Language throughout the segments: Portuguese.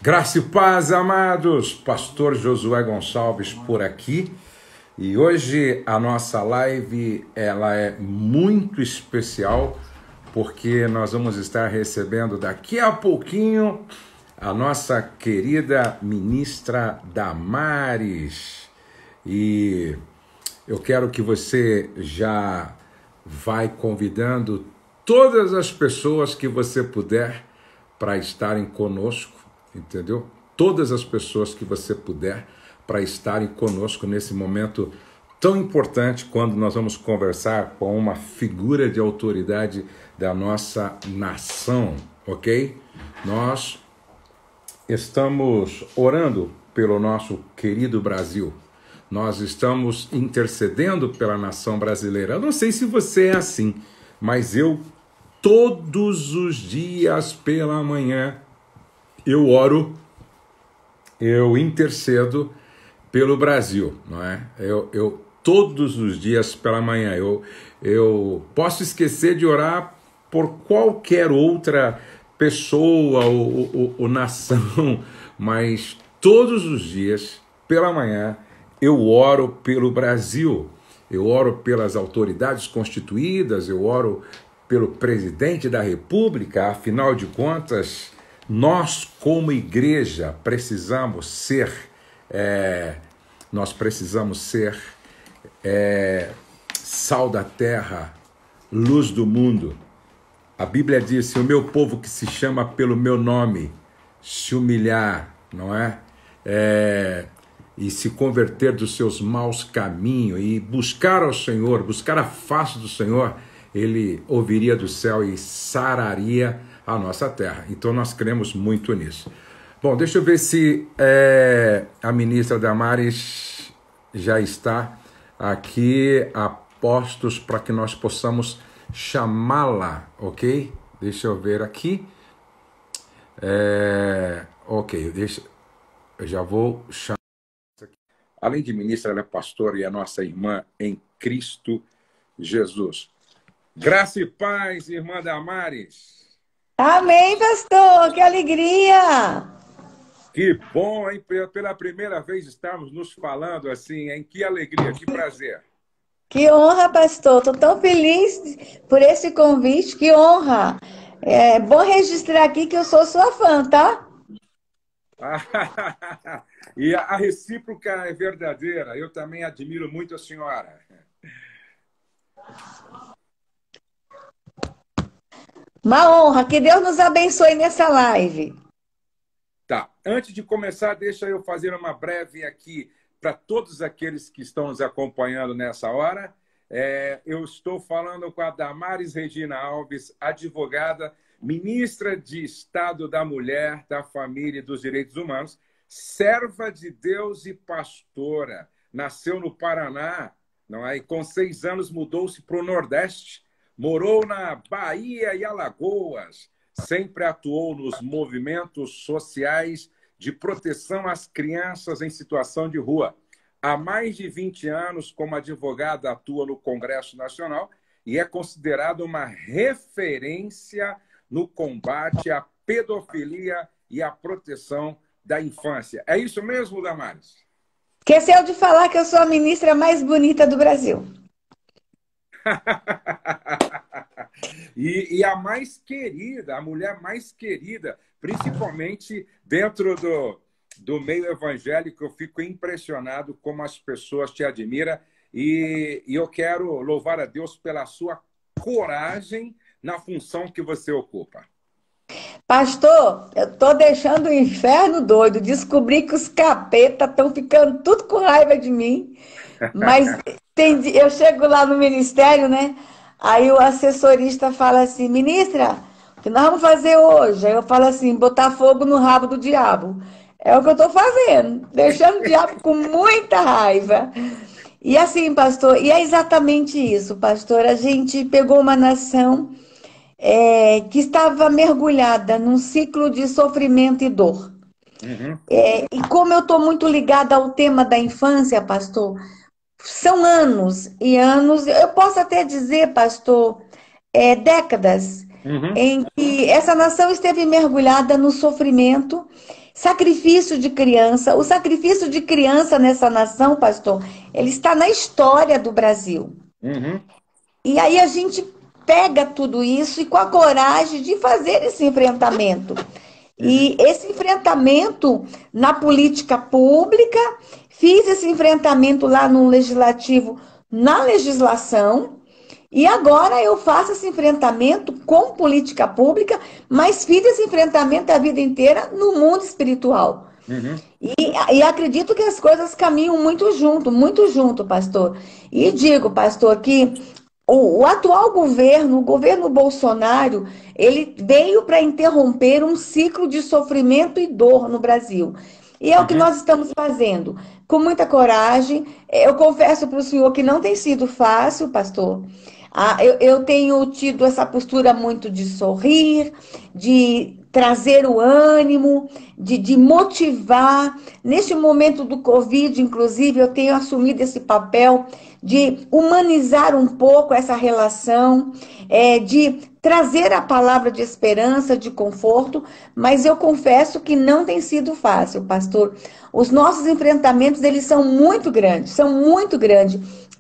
Graça e paz, amados. Pastor Josué Gonçalves por aqui. E hoje a nossa live ela é muito especial porque nós vamos estar recebendo daqui a pouquinho a nossa querida ministra Damares. E eu quero que você já vai convidando todas as pessoas que você puder para estarem conosco, entendeu? Todas as pessoas que você puder para estarem conosco nesse momento tão importante, quando nós vamos conversar com uma figura de autoridade da nossa nação, ok? Nós estamos orando pelo nosso querido Brasil. Nós estamos intercedendo pela nação brasileira. Eu não sei se você é assim, mas eu, todos os dias pela manhã, eu oro, eu intercedo pelo Brasil, não é? Eu todos os dias pela manhã, eu posso esquecer de orar por qualquer outra pessoa ou nação, mas todos os dias pela manhã eu oro pelo Brasil, eu oro pelas autoridades constituídas, eu oro pelo presidente da República. Afinal de contas, nós como igreja precisamos ser sal da terra, luz do mundo. A Bíblia diz: se o meu povo que se chama pelo meu nome se humilhar, não é? E se converter dos seus maus caminhos e buscar ao Senhor, buscar a face do Senhor, Ele ouviria do céu e sararia a nossa terra. Então nós cremos muito nisso. Bom, deixa eu ver se a ministra Damares já está aqui a postos para que nós possamos chamá-la, ok? Deixa eu ver aqui. Ok, eu já vou chamar. Além de ministra, ela é pastora e é nossa irmã em Cristo Jesus. Graça e paz, irmã Damares. Amém, pastor, que alegria! Que bom, hein? Pela primeira vez estamos nos falando assim, hein? Que alegria, que prazer. Que honra, pastor, estou tão feliz por esse convite, que honra! É bom registrar aqui que eu sou sua fã, tá? E a recíproca é verdadeira. Eu também admiro muito a senhora. Uma honra, que Deus nos abençoe nessa live. Tá, antes de começar, deixa eu fazer uma breve aqui para todos aqueles que estão nos acompanhando nessa hora. Eu estou falando com a Damares Regina Alves, advogada, ministra de Estado da Mulher, da Família e dos Direitos Humanos, serva de Deus e pastora. Nasceu no Paraná, não é? E com 6 anos mudou-se para o Nordeste, morou na Bahia e Alagoas, sempre atuou nos movimentos sociais de proteção às crianças em situação de rua. Há mais de 20 anos, como advogada, atua no Congresso Nacional e é considerada uma referência no combate à pedofilia e à proteção da infância. É isso mesmo, Damares? Esqueceu de falar que eu sou a ministra mais bonita do Brasil. E a mais querida, a mulher mais querida, principalmente dentro do meio evangélico. Eu fico impressionado como as pessoas te admiram e eu quero louvar a Deus pela sua coragem na função que você ocupa. Pastor, eu tô deixando o inferno doido. Descobri que os capetas estão ficando tudo com raiva de mim. Mas eu chego lá no ministério, né? Aí o assessorista fala assim: ministra, o que nós vamos fazer hoje? Aí eu falo assim: botar fogo no rabo do diabo. É o que eu tô fazendo, deixando o diabo com muita raiva. E assim, pastor, e é exatamente isso, pastor. A gente pegou uma nação que estava mergulhada num ciclo de sofrimento e dor. Uhum. E como eu estou muito ligada ao tema da infância, pastor, são anos e anos, eu posso até dizer, pastor, décadas, Uhum. em que essa nação esteve mergulhada no sofrimento, Sacrifício de criança. O sacrifício de criança nessa nação, pastor, ele está na história do Brasil. Uhum. E aí a gente pega tudo isso e com a coragem de fazer esse enfrentamento. E esse enfrentamento na política pública, fiz esse enfrentamento lá no legislativo, na legislação, e agora eu faço esse enfrentamento com política pública, mas fiz esse enfrentamento a vida inteira no mundo espiritual. Uhum. E acredito que as coisas caminham muito junto, pastor. E digo, pastor, que o atual governo, o governo Bolsonaro, ele veio para interromper um ciclo de sofrimento e dor no Brasil. E é o que nós estamos fazendo, com muita coragem. Eu confesso para o senhor que não tem sido fácil, pastor. Eu tenho tido essa postura muito de sorrir, de trazer o ânimo, de motivar. Neste momento do Covid, inclusive, eu tenho assumido esse papel de humanizar um pouco essa relação, de trazer a palavra de esperança, de conforto, mas eu confesso que não tem sido fácil, pastor. Os nossos enfrentamentos, eles são muito grandes,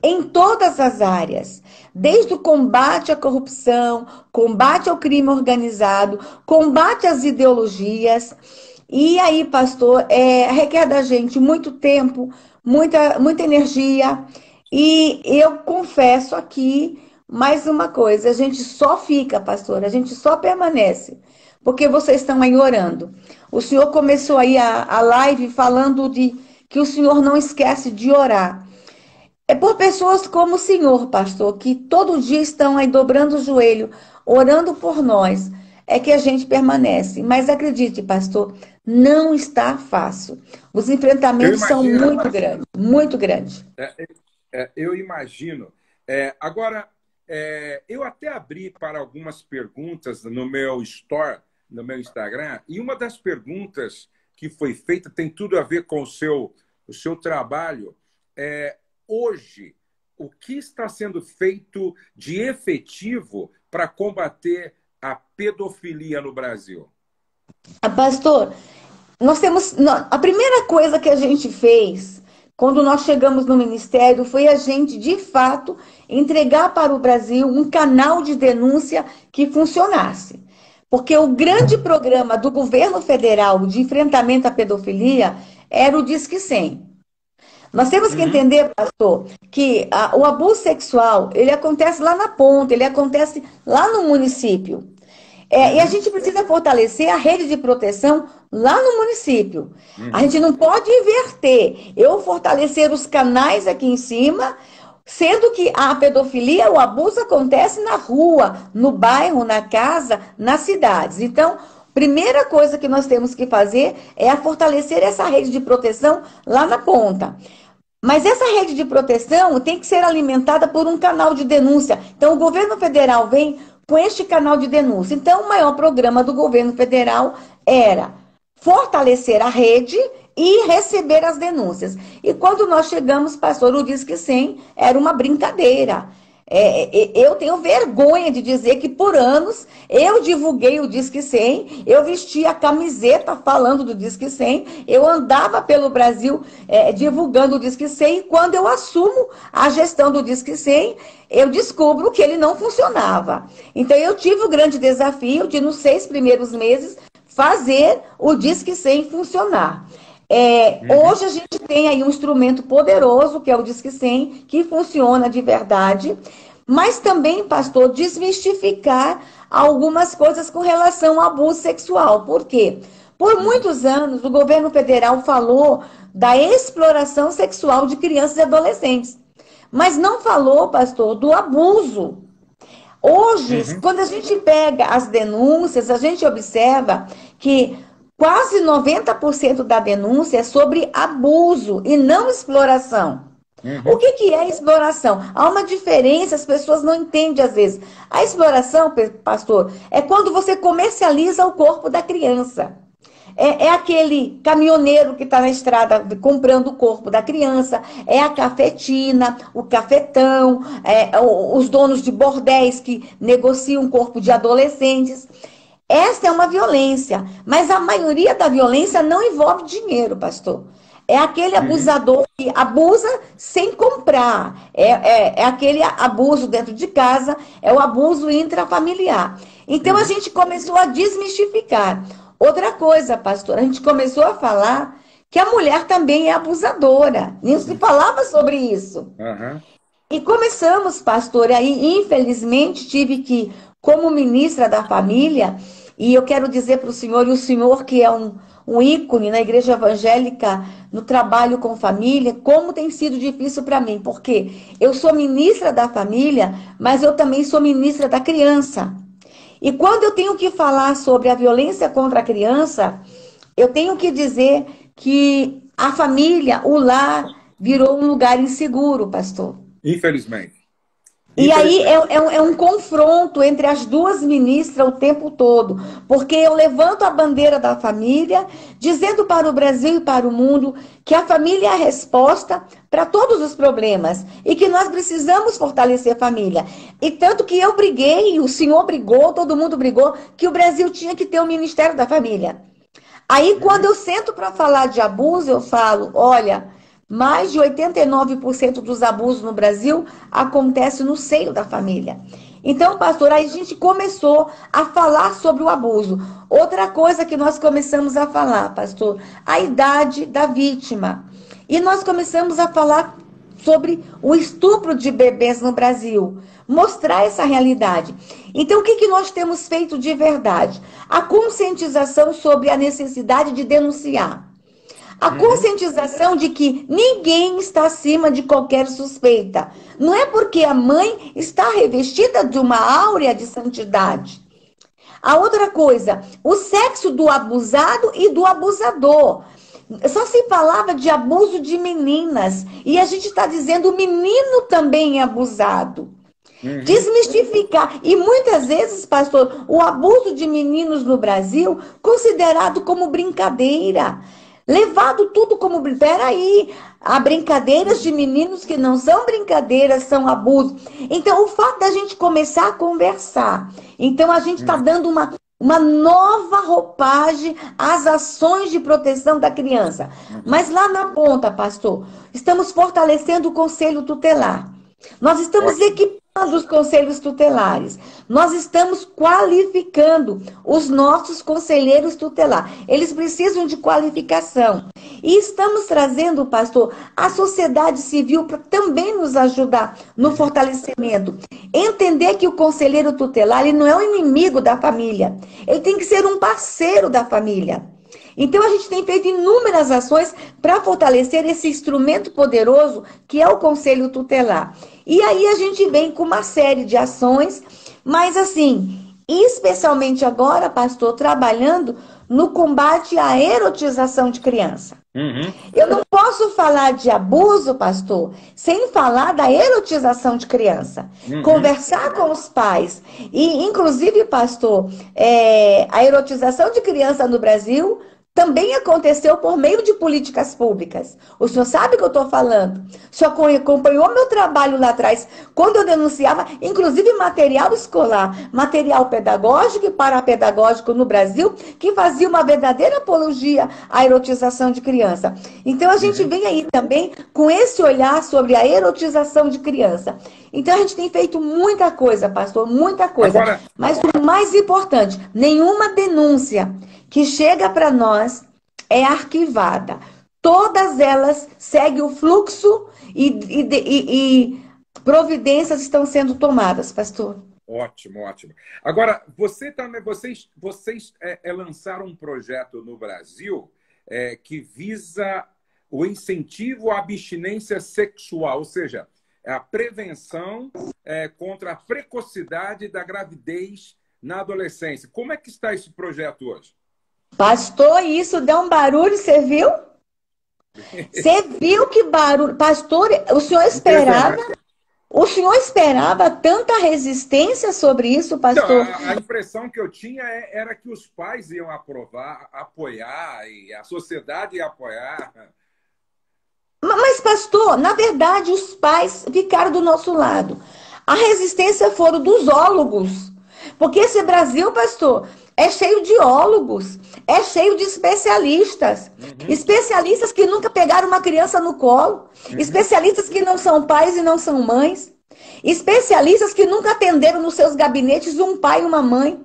em todas as áreas. Desde o combate à corrupção, combate ao crime organizado, combate às ideologias. E aí, pastor, requer da gente muito tempo, muita energia. E eu confesso aqui mais uma coisa: a gente só fica, pastor, a gente só permanece, porque vocês estão aí orando. O senhor começou aí a live falando de que o senhor não esquece de orar. É por pessoas como o senhor, pastor, que todo dia estão aí dobrando o joelho, orando por nós, é que a gente permanece. Mas acredite, pastor, não está fácil. Os enfrentamentos são muito grandes. Eu imagino. Agora, eu até abri para algumas perguntas no meu store, no meu Instagram, e uma das perguntas que foi feita tem tudo a ver com o seu trabalho. Hoje, o que está sendo feito de efetivo para combater a pedofilia no Brasil? Pastor, a primeira coisa que a gente fez quando nós chegamos no ministério foi a gente, de fato, entregar para o Brasil um canal de denúncia que funcionasse. Porque o grande programa do governo federal de enfrentamento à pedofilia era o Disque 100. Nós temos que entender, pastor, que o abuso sexual, ele acontece lá na ponta, ele acontece lá no município. E a gente precisa fortalecer a rede de proteção lá no município. A gente não pode inverter. Eu fortalecer os canais aqui em cima, sendo que a pedofilia, o abuso acontece na rua, no bairro, na casa, nas cidades. Então, primeira coisa que nós temos que fazer é fortalecer essa rede de proteção lá na ponta. Mas essa rede de proteção tem que ser alimentada por um canal de denúncia. Então, o governo federal vem com este canal de denúncia. Então, o maior programa do governo federal era fortalecer a rede e receber as denúncias. E quando nós chegamos, pastor, o Disque 100 era uma brincadeira. Eu tenho vergonha de dizer que por anos eu divulguei o Disque 100, eu vestia a camiseta falando do Disque 100, eu andava pelo Brasil divulgando o Disque 100, e quando eu assumo a gestão do Disque 100, eu descubro que ele não funcionava. Então eu tive o grande desafio de, nos 6 primeiros meses, fazer o Disque 100 funcionar. Hoje a gente tem aí um instrumento poderoso, que é o Disque 100, que funciona de verdade, mas também, pastor, desmistificar algumas coisas com relação ao abuso sexual. Por quê? Por muitos anos, o governo federal falou da exploração sexual de crianças e adolescentes, mas não falou, pastor, do abuso. Hoje, quando a gente pega as denúncias, a gente observa que quase 90% da denúncia é sobre abuso e não exploração. O que é exploração? Há uma diferença, as pessoas não entendem às vezes. A exploração, pastor, é quando você comercializa o corpo da criança. É aquele caminhoneiro que está na estrada comprando o corpo da criança, é a cafetina, o cafetão, os donos de bordéis que negociam o corpo de adolescentes. Esta é uma violência, mas a maioria da violência não envolve dinheiro, pastor. É aquele Uhum. abusador que abusa sem comprar. É aquele abuso dentro de casa, é o abuso intrafamiliar. Então a Uhum. gente começou a desmistificar. Outra coisa, pastor, a gente começou a falar que a mulher também é abusadora. Nem se falava sobre isso. Aham. E começamos, pastor, aí infelizmente tive que, como ministra da família, e eu quero dizer para o senhor, e o senhor que é um ícone na igreja evangélica, no trabalho com família, como tem sido difícil para mim, porque eu sou ministra da família, mas eu também sou ministra da criança. E quando eu tenho que falar sobre a violência contra a criança, eu tenho que dizer que a família, o lar, virou um lugar inseguro, pastor. Infelizmente. E aí Infelizmente. é um confronto entre as duas ministras o tempo todo, porque eu levanto a bandeira da família, dizendo para o Brasil e para o mundo que a família é a resposta para todos os problemas e que nós precisamos fortalecer a família. E tanto que eu briguei, o senhor brigou, todo mundo brigou, que o Brasil tinha que ter um Ministério da Família. Aí, quando Uhum. eu sento para falar de abuso, eu falo, olha, mais de 89% dos abusos no Brasil acontece no seio da família. Então, pastor, aí a gente começou a falar sobre o abuso. Outra coisa que nós começamos a falar, pastor, a idade da vítima. E nós começamos a falar sobre o estupro de bebês no Brasil, mostrar essa realidade. Então, o que, que nós temos feito de verdade? A conscientização sobre a necessidade de denunciar. A Uhum. conscientização de que ninguém está acima de qualquer suspeita. Não é porque a mãe está revestida de uma áurea de santidade. A outra coisa, o sexo do abusado e do abusador. Só se falava de abuso de meninas. E a gente está dizendo o menino também é abusado. Uhum. Desmistificar. E muitas vezes, pastor, o abuso de meninos no Brasil considerado como brincadeira. Levado tudo como brincadeira. Peraí, há brincadeiras de meninos que não são brincadeiras, são abusos. Então, o fato da gente começar a conversar. Então, a gente está Uhum. dando uma nova roupagem às ações de proteção da criança. Uhum. Mas lá na ponta, pastor, estamos fortalecendo o conselho tutelar. Nós estamos Ótimo. equipando os conselhos tutelares. Nós estamos qualificando os nossos conselheiros tutelares. Eles precisam de qualificação. E estamos trazendo, pastor, a sociedade civil para também nos ajudar no Uhum. fortalecimento. Entender que o conselheiro tutelar ele não é o inimigo da família. Ele tem que ser um parceiro da família. Então, a gente tem feito inúmeras ações para fortalecer esse instrumento poderoso que é o Conselho Tutelar. E aí a gente vem com uma série de ações, mas assim, especialmente agora, pastor, trabalhando no combate à erotização de criança. Uhum. Eu não posso falar de abuso, pastor, sem falar da erotização de criança. Uhum. Conversar com os pais. E, inclusive, pastor, a erotização de criança no Brasil também aconteceu por meio de políticas públicas. O senhor sabe o que eu estou falando? O senhor acompanhou meu trabalho lá atrás, quando eu denunciava, inclusive material escolar, material pedagógico e parapedagógico no Brasil, que fazia uma verdadeira apologia à erotização de criança. Então a gente Uhum. vem aí também com esse olhar sobre a erotização de criança. Então a gente tem feito muita coisa, pastor, muita coisa. Agora, Mas o mais importante, nenhuma denúncia que chega para nós é arquivada. Todas elas seguem o fluxo e providências estão sendo tomadas, pastor. ótimo, ótimo. Agora, você também, vocês lançaram um projeto no Brasil que visa o incentivo à abstinência sexual, ou seja, a prevenção contra a precocidade da gravidez na adolescência. Como é que está esse projeto hoje? Pastor, isso deu um barulho, você viu? Você viu que barulho? Pastor, o senhor esperava? Impressionante. O senhor esperava tanta resistência sobre isso, Então, pastor? a impressão que eu tinha era que os pais iam aprovar, apoiar, e a sociedade ia apoiar. Mas, pastor, na verdade, os pais ficaram do nosso lado. A resistência foram dos ólogos. Porque esse Brasil, pastor, é cheio de ólogos, é cheio de especialistas. Especialistas que nunca pegaram uma criança no colo, especialistas que não são pais e não são mães, especialistas que nunca atenderam nos seus gabinetes um pai e uma mãe.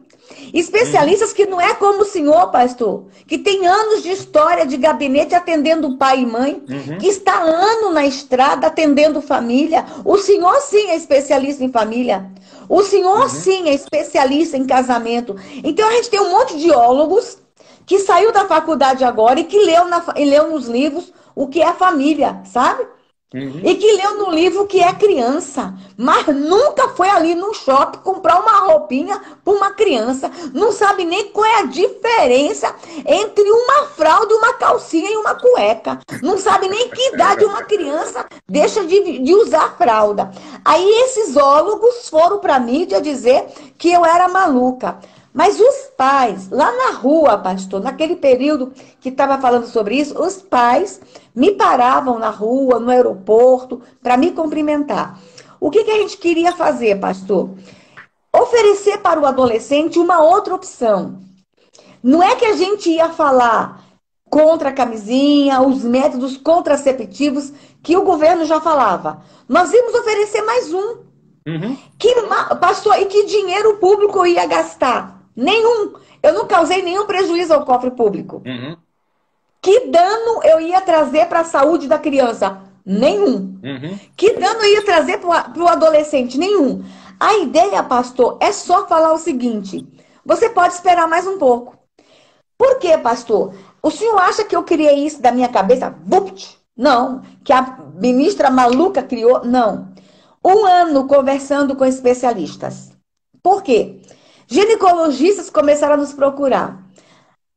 Especialistas que não é como o senhor, pastor, que tem anos de história de gabinete atendendo pai e mãe, que está ano na estrada atendendo família. O senhor sim é especialista em família. O senhor sim é especialista em casamento. Então a gente tem um monte de teólogos que saiu da faculdade agora e que leu nos livros o que é família, sabe? E que leu no livro que é criança, mas nunca foi ali no shopping comprar uma roupinha para uma criança. Não sabe nem qual é a diferença entre uma fralda, uma calcinha e uma cueca. Não sabe nem que idade uma criança deixa de usar fralda. Aí esses ólogos foram para a mídia dizer que eu era maluca. Mas os pais, lá na rua, pastor, naquele período que estava falando sobre isso, os pais me paravam na rua, no aeroporto, para me cumprimentar. O que a gente queria fazer, pastor? Oferecer para o adolescente uma outra opção. Não é que a gente ia falar contra a camisinha, os métodos contraceptivos que o governo já falava. Nós íamos oferecer mais um. Pastor, e que dinheiro público eu ia gastar? Nenhum. Eu não causei nenhum prejuízo ao cofre público. Que dano eu ia trazer para a saúde da criança? Nenhum. Que dano eu ia trazer para o adolescente? Nenhum. A ideia, pastor, é só falar o seguinte: você pode esperar mais um pouco. Por quê, pastor? O senhor acha que eu criei isso da minha cabeça? Não. Que a ministra maluca criou? Não. Um ano conversando com especialistas. Por quê? Ginecologistas começaram a nos procurar.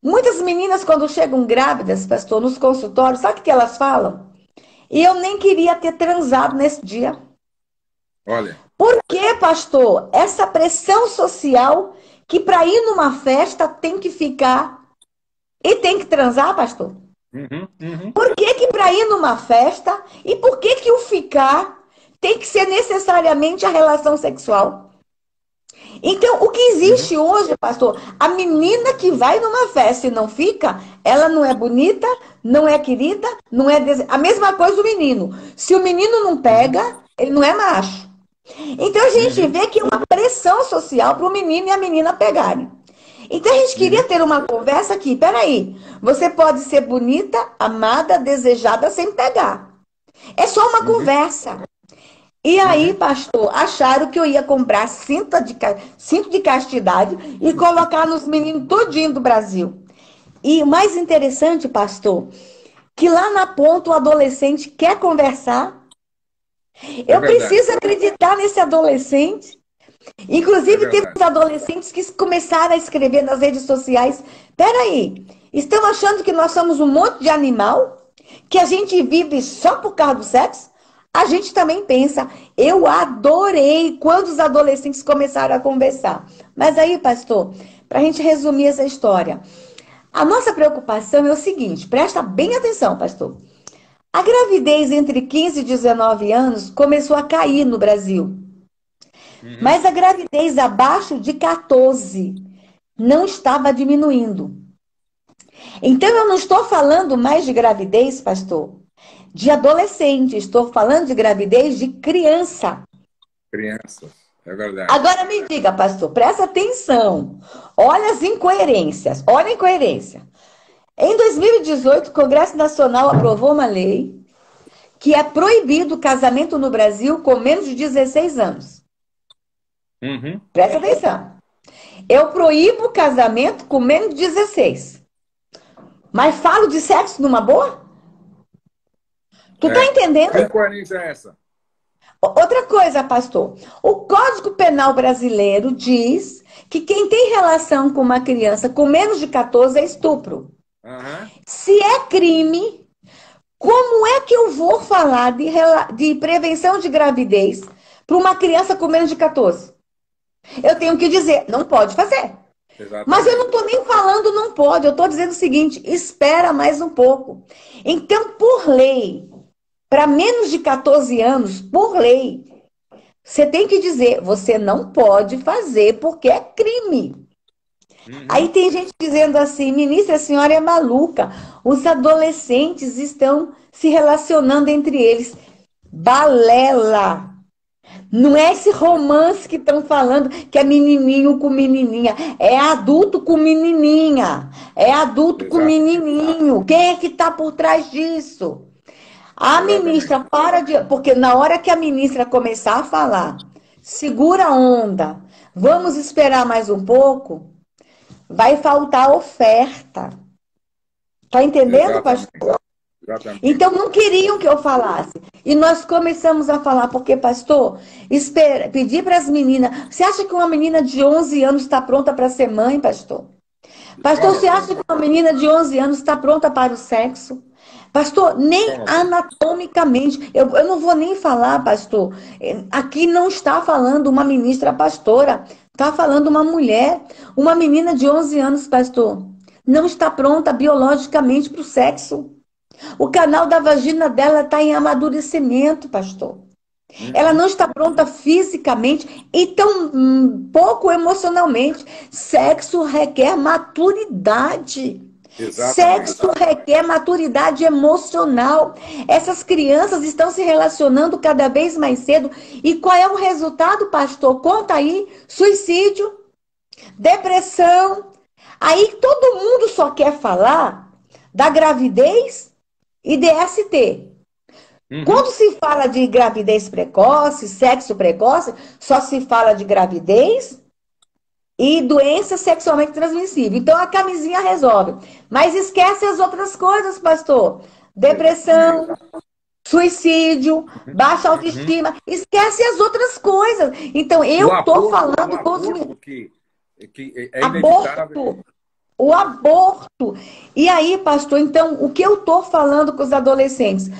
Muitas meninas, quando chegam grávidas, pastor, nos consultórios, sabe o que elas falam? E eu nem queria ter transado nesse dia. Olha. Por quê, pastor? Essa pressão social que para ir numa festa tem que ficar e tem que transar, pastor? Por que para ir numa festa e por que o ficar tem que ser necessariamente a relação sexual? Então, o que existe hoje, pastor, a menina que vai numa festa e não fica, ela não é bonita, não é querida, não é... A mesma coisa o menino. Se o menino não pega, ele não é macho. Então, a gente vê que é uma pressão social para o menino e a menina pegarem. Então, a gente queria ter uma conversa aqui. Peraí, você pode ser bonita, amada, desejada, sem pegar. É só uma conversa. E aí, pastor, acharam que eu ia comprar cinto de castidade e colocar nos meninos todinho do Brasil. E o mais interessante, pastor, que lá na ponta o adolescente quer conversar. Eu preciso acreditar nesse adolescente. Inclusive, teve uns adolescentes que começaram a escrever nas redes sociais: peraí, estão achando que nós somos um monte de animal? Que a gente vive só por causa do sexo? A gente também pensa. Eu adorei quando os adolescentes começaram a conversar. Mas aí, pastor, para a gente resumir essa história, a nossa preocupação é o seguinte: presta bem atenção, pastor. A gravidez entre 15 e 19 anos começou a cair no Brasil. Mas a gravidez abaixo de 14 não estava diminuindo. Então, eu não estou falando mais de gravidez, pastor, de adolescente. Estou falando de gravidez de criança. Crianças, é verdade. Agora me diga, pastor, presta atenção. Olha as incoerências. Olha a incoerência. Em 2018, o Congresso Nacional aprovou uma lei que é proibido o casamento no Brasil com menos de 16 anos. Presta atenção. Eu proíbo o casamento com menos de 16. Mas falo de sexo numa boa? Tu tá entendendo? Que incoerência é essa? Outra coisa, pastor. O Código Penal brasileiro diz que quem tem relação com uma criança com menos de 14 é estupro. Se é crime, como é que eu vou falar de prevenção de gravidez para uma criança com menos de 14? Eu tenho que dizer, não pode fazer. Exatamente. Mas eu não estou nem falando não pode, eu estou dizendo o seguinte: espera mais um pouco. Então, por lei, para menos de 14 anos, por lei, você tem que dizer, você não pode fazer porque é crime. Aí Uhum. tem gente dizendo assim, ministra, a senhora é maluca. Os adolescentes estão se relacionando entre eles. Balela. Não é esse romance que estão falando que é menininho com menininha. É adulto com menininha. É adulto com Exatamente. menininho. Quem é que está por trás disso? A Exatamente. ministra para de. Porque na hora que a ministra começar a falar, segura a onda, vamos esperar mais um pouco, vai faltar oferta. Tá entendendo, Exatamente. pastor? Então Exatamente. não queriam que eu falasse. E nós começamos a falar, porque, pastor, pedir para as meninas. Você acha que uma menina de 11 anos está pronta para ser mãe, pastor? De Pastor, forma você alguma. acha que uma menina de 11 anos está pronta para o sexo? Pastor, De nem forma alguma. anatomicamente. Eu não vou nem falar, pastor. Aqui não está falando uma ministra pastora. Está falando uma mulher. Uma menina de 11 anos, pastor. Não está pronta biologicamente para o sexo. O canal da vagina dela está em amadurecimento, pastor. Ela Uhum. não está pronta fisicamente e tão pouco emocionalmente. Sexo requer maturidade. Exatamente. Sexo requer maturidade emocional. Essas crianças estão se relacionando cada vez mais cedo. E qual é o resultado, pastor? Conta aí: suicídio, depressão. Aí todo mundo só quer falar da gravidez e DST. Quando Uhum. se fala de gravidez precoce, sexo precoce, só se fala de gravidez e doença sexualmente transmissível. Então a camisinha resolve. Mas esquece as outras coisas, pastor. Exatamente. Depressão, suicídio, Uhum. baixa Uhum. autoestima. Esquece as outras coisas. Então eu tô O falando com os aborto que é inevitável. aborto. O aborto. E aí, pastor, então, o que eu estou falando com os adolescentes?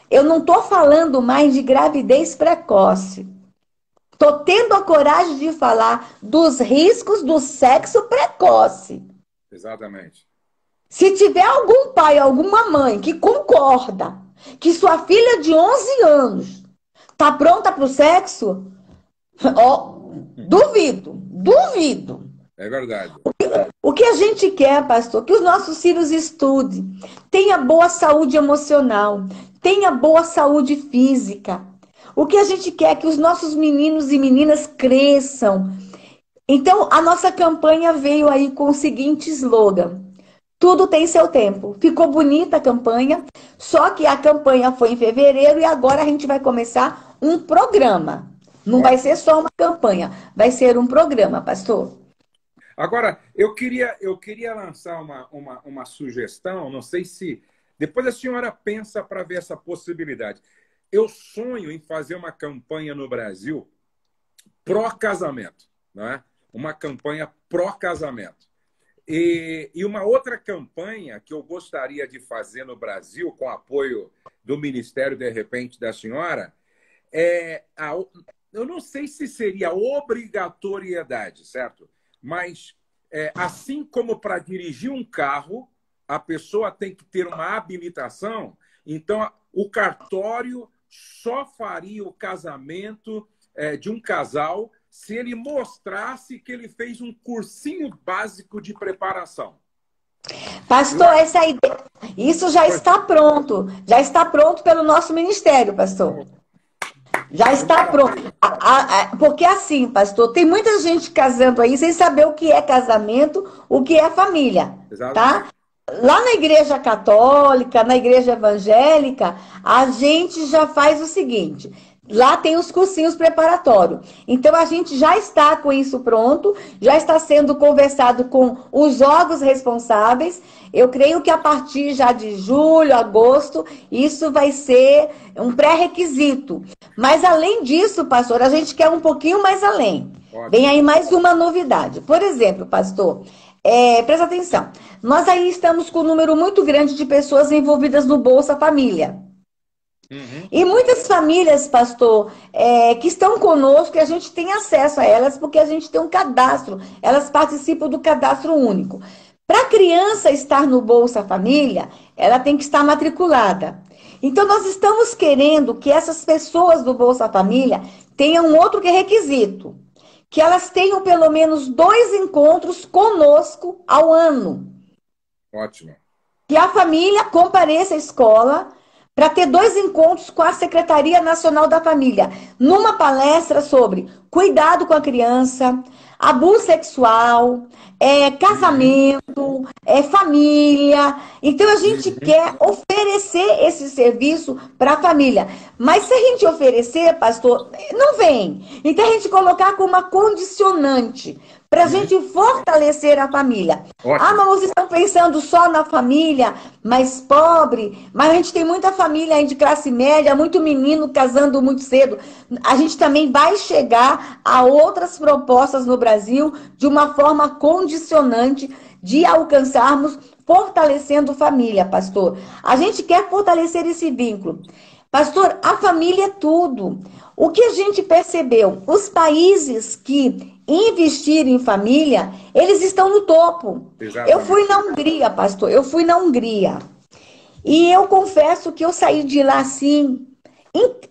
Eu não estou falando mais de gravidez precoce. Estou tendo a coragem de falar dos riscos do sexo precoce. Exatamente. Se tiver algum pai, alguma mãe que concorda que sua filha de 11 anos está pronta para o sexo, ó, duvido, duvido. É verdade. O que a gente quer, pastor, que os nossos filhos estudem, tenha boa saúde emocional, tenha boa saúde física. O que a gente quer é que os nossos meninos e meninas cresçam. Então, a nossa campanha veio aí com o seguinte slogan: tudo tem seu tempo. Ficou bonita a campanha, só que a campanha foi em fevereiro e agora a gente vai começar um programa. Não vai ser Ótimo. só uma campanha, vai ser um programa, pastor. Agora, eu queria lançar uma sugestão, não sei se depois a senhora pensa para ver essa possibilidade. Eu sonho em fazer uma campanha no Brasil pró-casamento, não é? Uma campanha pró-casamento. E uma outra campanha que eu gostaria de fazer no Brasil, com apoio do Ministério, de repente, da senhora, eu não sei se seria obrigatoriedade, certo? Mas assim como para dirigir um carro, a pessoa tem que ter uma habilitação, então o cartório só faria o casamento de um casal se ele mostrasse que ele fez um cursinho básico de preparação. Eu Pastor, acho. essa ideia, isso Pois, já está pronto pelo nosso ministério, pastor. Já que está pronto. maravilha. Porque assim, pastor, tem muita gente casando aí sem saber o que é casamento, o que é família, tá? Exatamente. Lá na igreja católica, na igreja evangélica, a gente já faz o seguinte: lá tem os cursinhos preparatórios. Então a gente já está com isso pronto, já está sendo conversado com os órgãos responsáveis. Eu creio que a partir já de julho, agosto, isso vai ser um pré-requisito. Mas além disso, pastor, a gente quer um pouquinho mais além. Vem Ótimo. aí mais uma novidade. Por exemplo, pastor, presta atenção. Nós aí estamos com um número muito grande de pessoas envolvidas no Bolsa Família. Uhum. E muitas famílias, pastor, que estão conosco, e a gente tem acesso a elas porque a gente tem um cadastro. Elas participam do cadastro único. Para a criança estar no Bolsa Família, ela tem que estar matriculada. Então, nós estamos querendo que essas pessoas do Bolsa Família tenham um outro requisito, que elas tenham pelo menos 2 encontros conosco ao ano. Ótimo. Que a família compareça à escola para ter 2 encontros com a Secretaria Nacional da Família, numa palestra sobre cuidado com a criança, abuso sexual, casamento, família. Então a gente quer oferecer esse serviço para a família. Mas se a gente oferecer, pastor, não vem. Então a gente colocar como uma condicionante para a gente fortalecer a família. Ótimo. Ah, mas vocês estão pensando só na família mais pobre, mas a gente tem muita família aí de classe média, muito menino casando muito cedo. A gente também vai chegar a outras propostas no Brasil de uma forma condicionante de alcançarmos fortalecendo família, pastor. A gente quer fortalecer esse vínculo. Pastor, a família é tudo. O que a gente percebeu? Os países que investiram em família, eles estão no topo. Exatamente. Eu fui na Hungria, pastor. Eu fui na Hungria. E eu confesso que eu saí de lá, assim,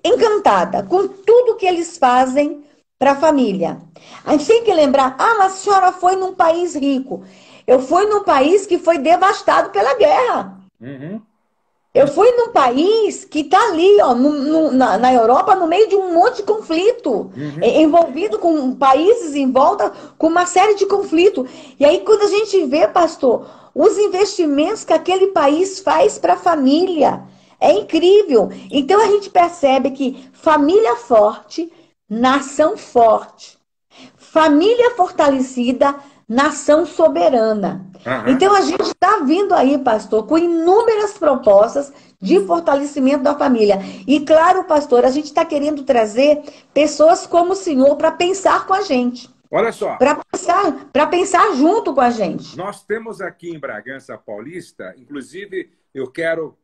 encantada com tudo que eles fazem para a família. A gente tem que lembrar, mas a senhora foi num país rico. Eu fui num país que foi devastado pela guerra. Eu fui num país que está ali, ó, na Europa, no meio de um monte de conflito, envolvido com países em volta, com uma série de conflitos. E aí, quando a gente vê, pastor, os investimentos que aquele país faz para a família, é incrível. Então, a gente percebe que família forte, nação forte. Família fortalecida, nação soberana. Então, a gente está vindo aí, pastor, com inúmeras propostas de fortalecimento da família. E, claro, pastor, a gente está querendo trazer pessoas como o senhor para pensar com a gente. Olha só. Para pensar junto com a gente. Nós temos aqui em Bragança Paulista, inclusive, eu quero,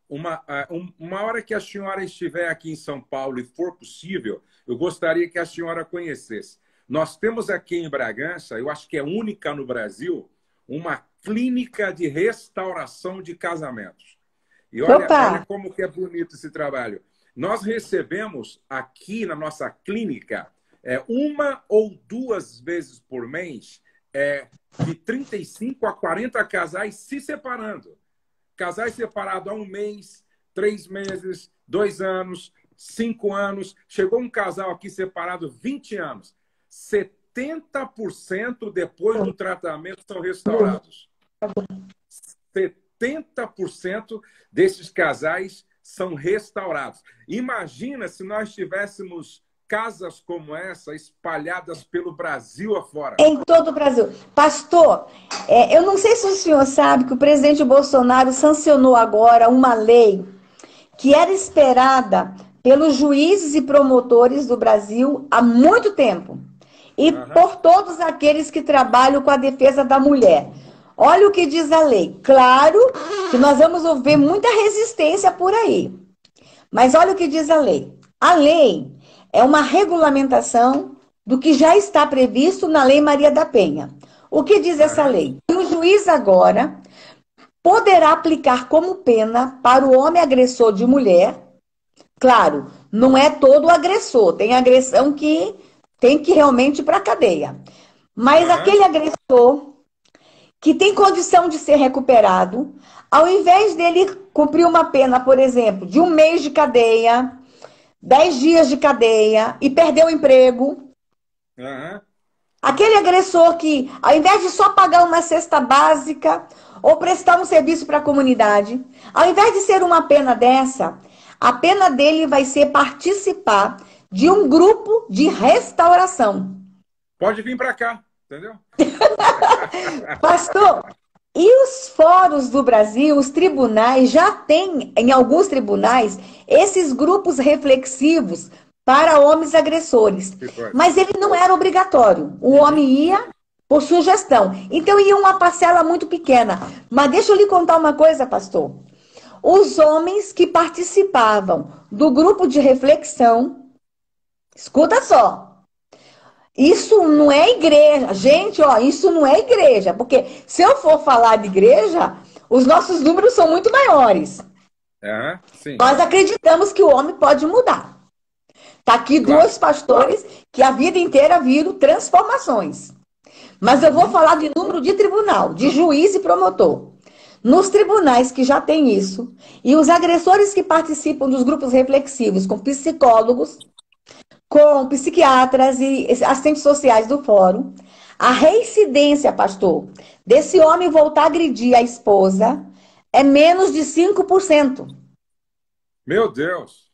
uma hora que a senhora estiver aqui em São Paulo e for possível, eu gostaria que a senhora conhecesse. Nós temos aqui em Bragança, eu acho que é única no Brasil, uma clínica de restauração de casamentos. E olha como que é bonito esse trabalho. Nós recebemos aqui na nossa clínica 1 ou 2 vezes por mês de 35 a 40 casais se separando. Casais separados há 1 mês, 3 meses, 2 anos, 5 anos. Chegou um casal aqui separado 20 anos. 70% depois do tratamento são restaurados. 70% desses casais são restaurados. Imagina se nós tivéssemos casas como essa espalhadas pelo Brasil afora. Em todo o Brasil. Pastor, eu não sei se o senhor sabe que o presidente Bolsonaro sancionou agora uma lei que era esperada pelos juízes e promotores do Brasil há muito tempo. E por todos aqueles que trabalham com a defesa da mulher. Olha o que diz a lei. Claro que nós vamos ver muita resistência por aí. Mas olha o que diz a lei. A lei é uma regulamentação do que já está previsto na Lei Maria da Penha. O que diz essa lei? O juiz agora poderá aplicar como pena para o homem agressor de mulher. Claro, não é todo agressor. Tem agressão que tem que realmente ir para a cadeia. Mas aquele agressor que tem condição de ser recuperado, ao invés dele cumprir uma pena, por exemplo, de 1 mês de cadeia, 10 dias de cadeia e perder o emprego, aquele agressor que, ao invés de só pagar uma cesta básica ou prestar um serviço para a comunidade, ao invés de ser uma pena dessa, a pena dele vai ser participar de um grupo de restauração. Pode vir para cá, entendeu? Pastor, e os fóruns do Brasil, os tribunais, já têm, em alguns tribunais, esses grupos reflexivos para homens agressores. Mas ele não era obrigatório. O homem ia por sugestão. Então ia uma parcela muito pequena. Mas deixa eu lhe contar uma coisa, pastor. Os homens que participavam do grupo de reflexão, escuta só. Isso não é igreja. Gente, ó, isso não é igreja. Porque se eu for falar de igreja, os nossos números são muito maiores. Sim. Nós acreditamos que o homem pode mudar. Tá aqui Claro. dois pastores que a vida inteira viram transformações. Mas eu vou Uhum. falar de número de tribunal, de juiz e promotor. Nos tribunais que já tem isso, e os agressores que participam dos grupos reflexivos com psicólogos, com psiquiatras e assistentes sociais do fórum, a reincidência, pastor, desse homem voltar a agredir a esposa é menos de 5%. Meu Deus,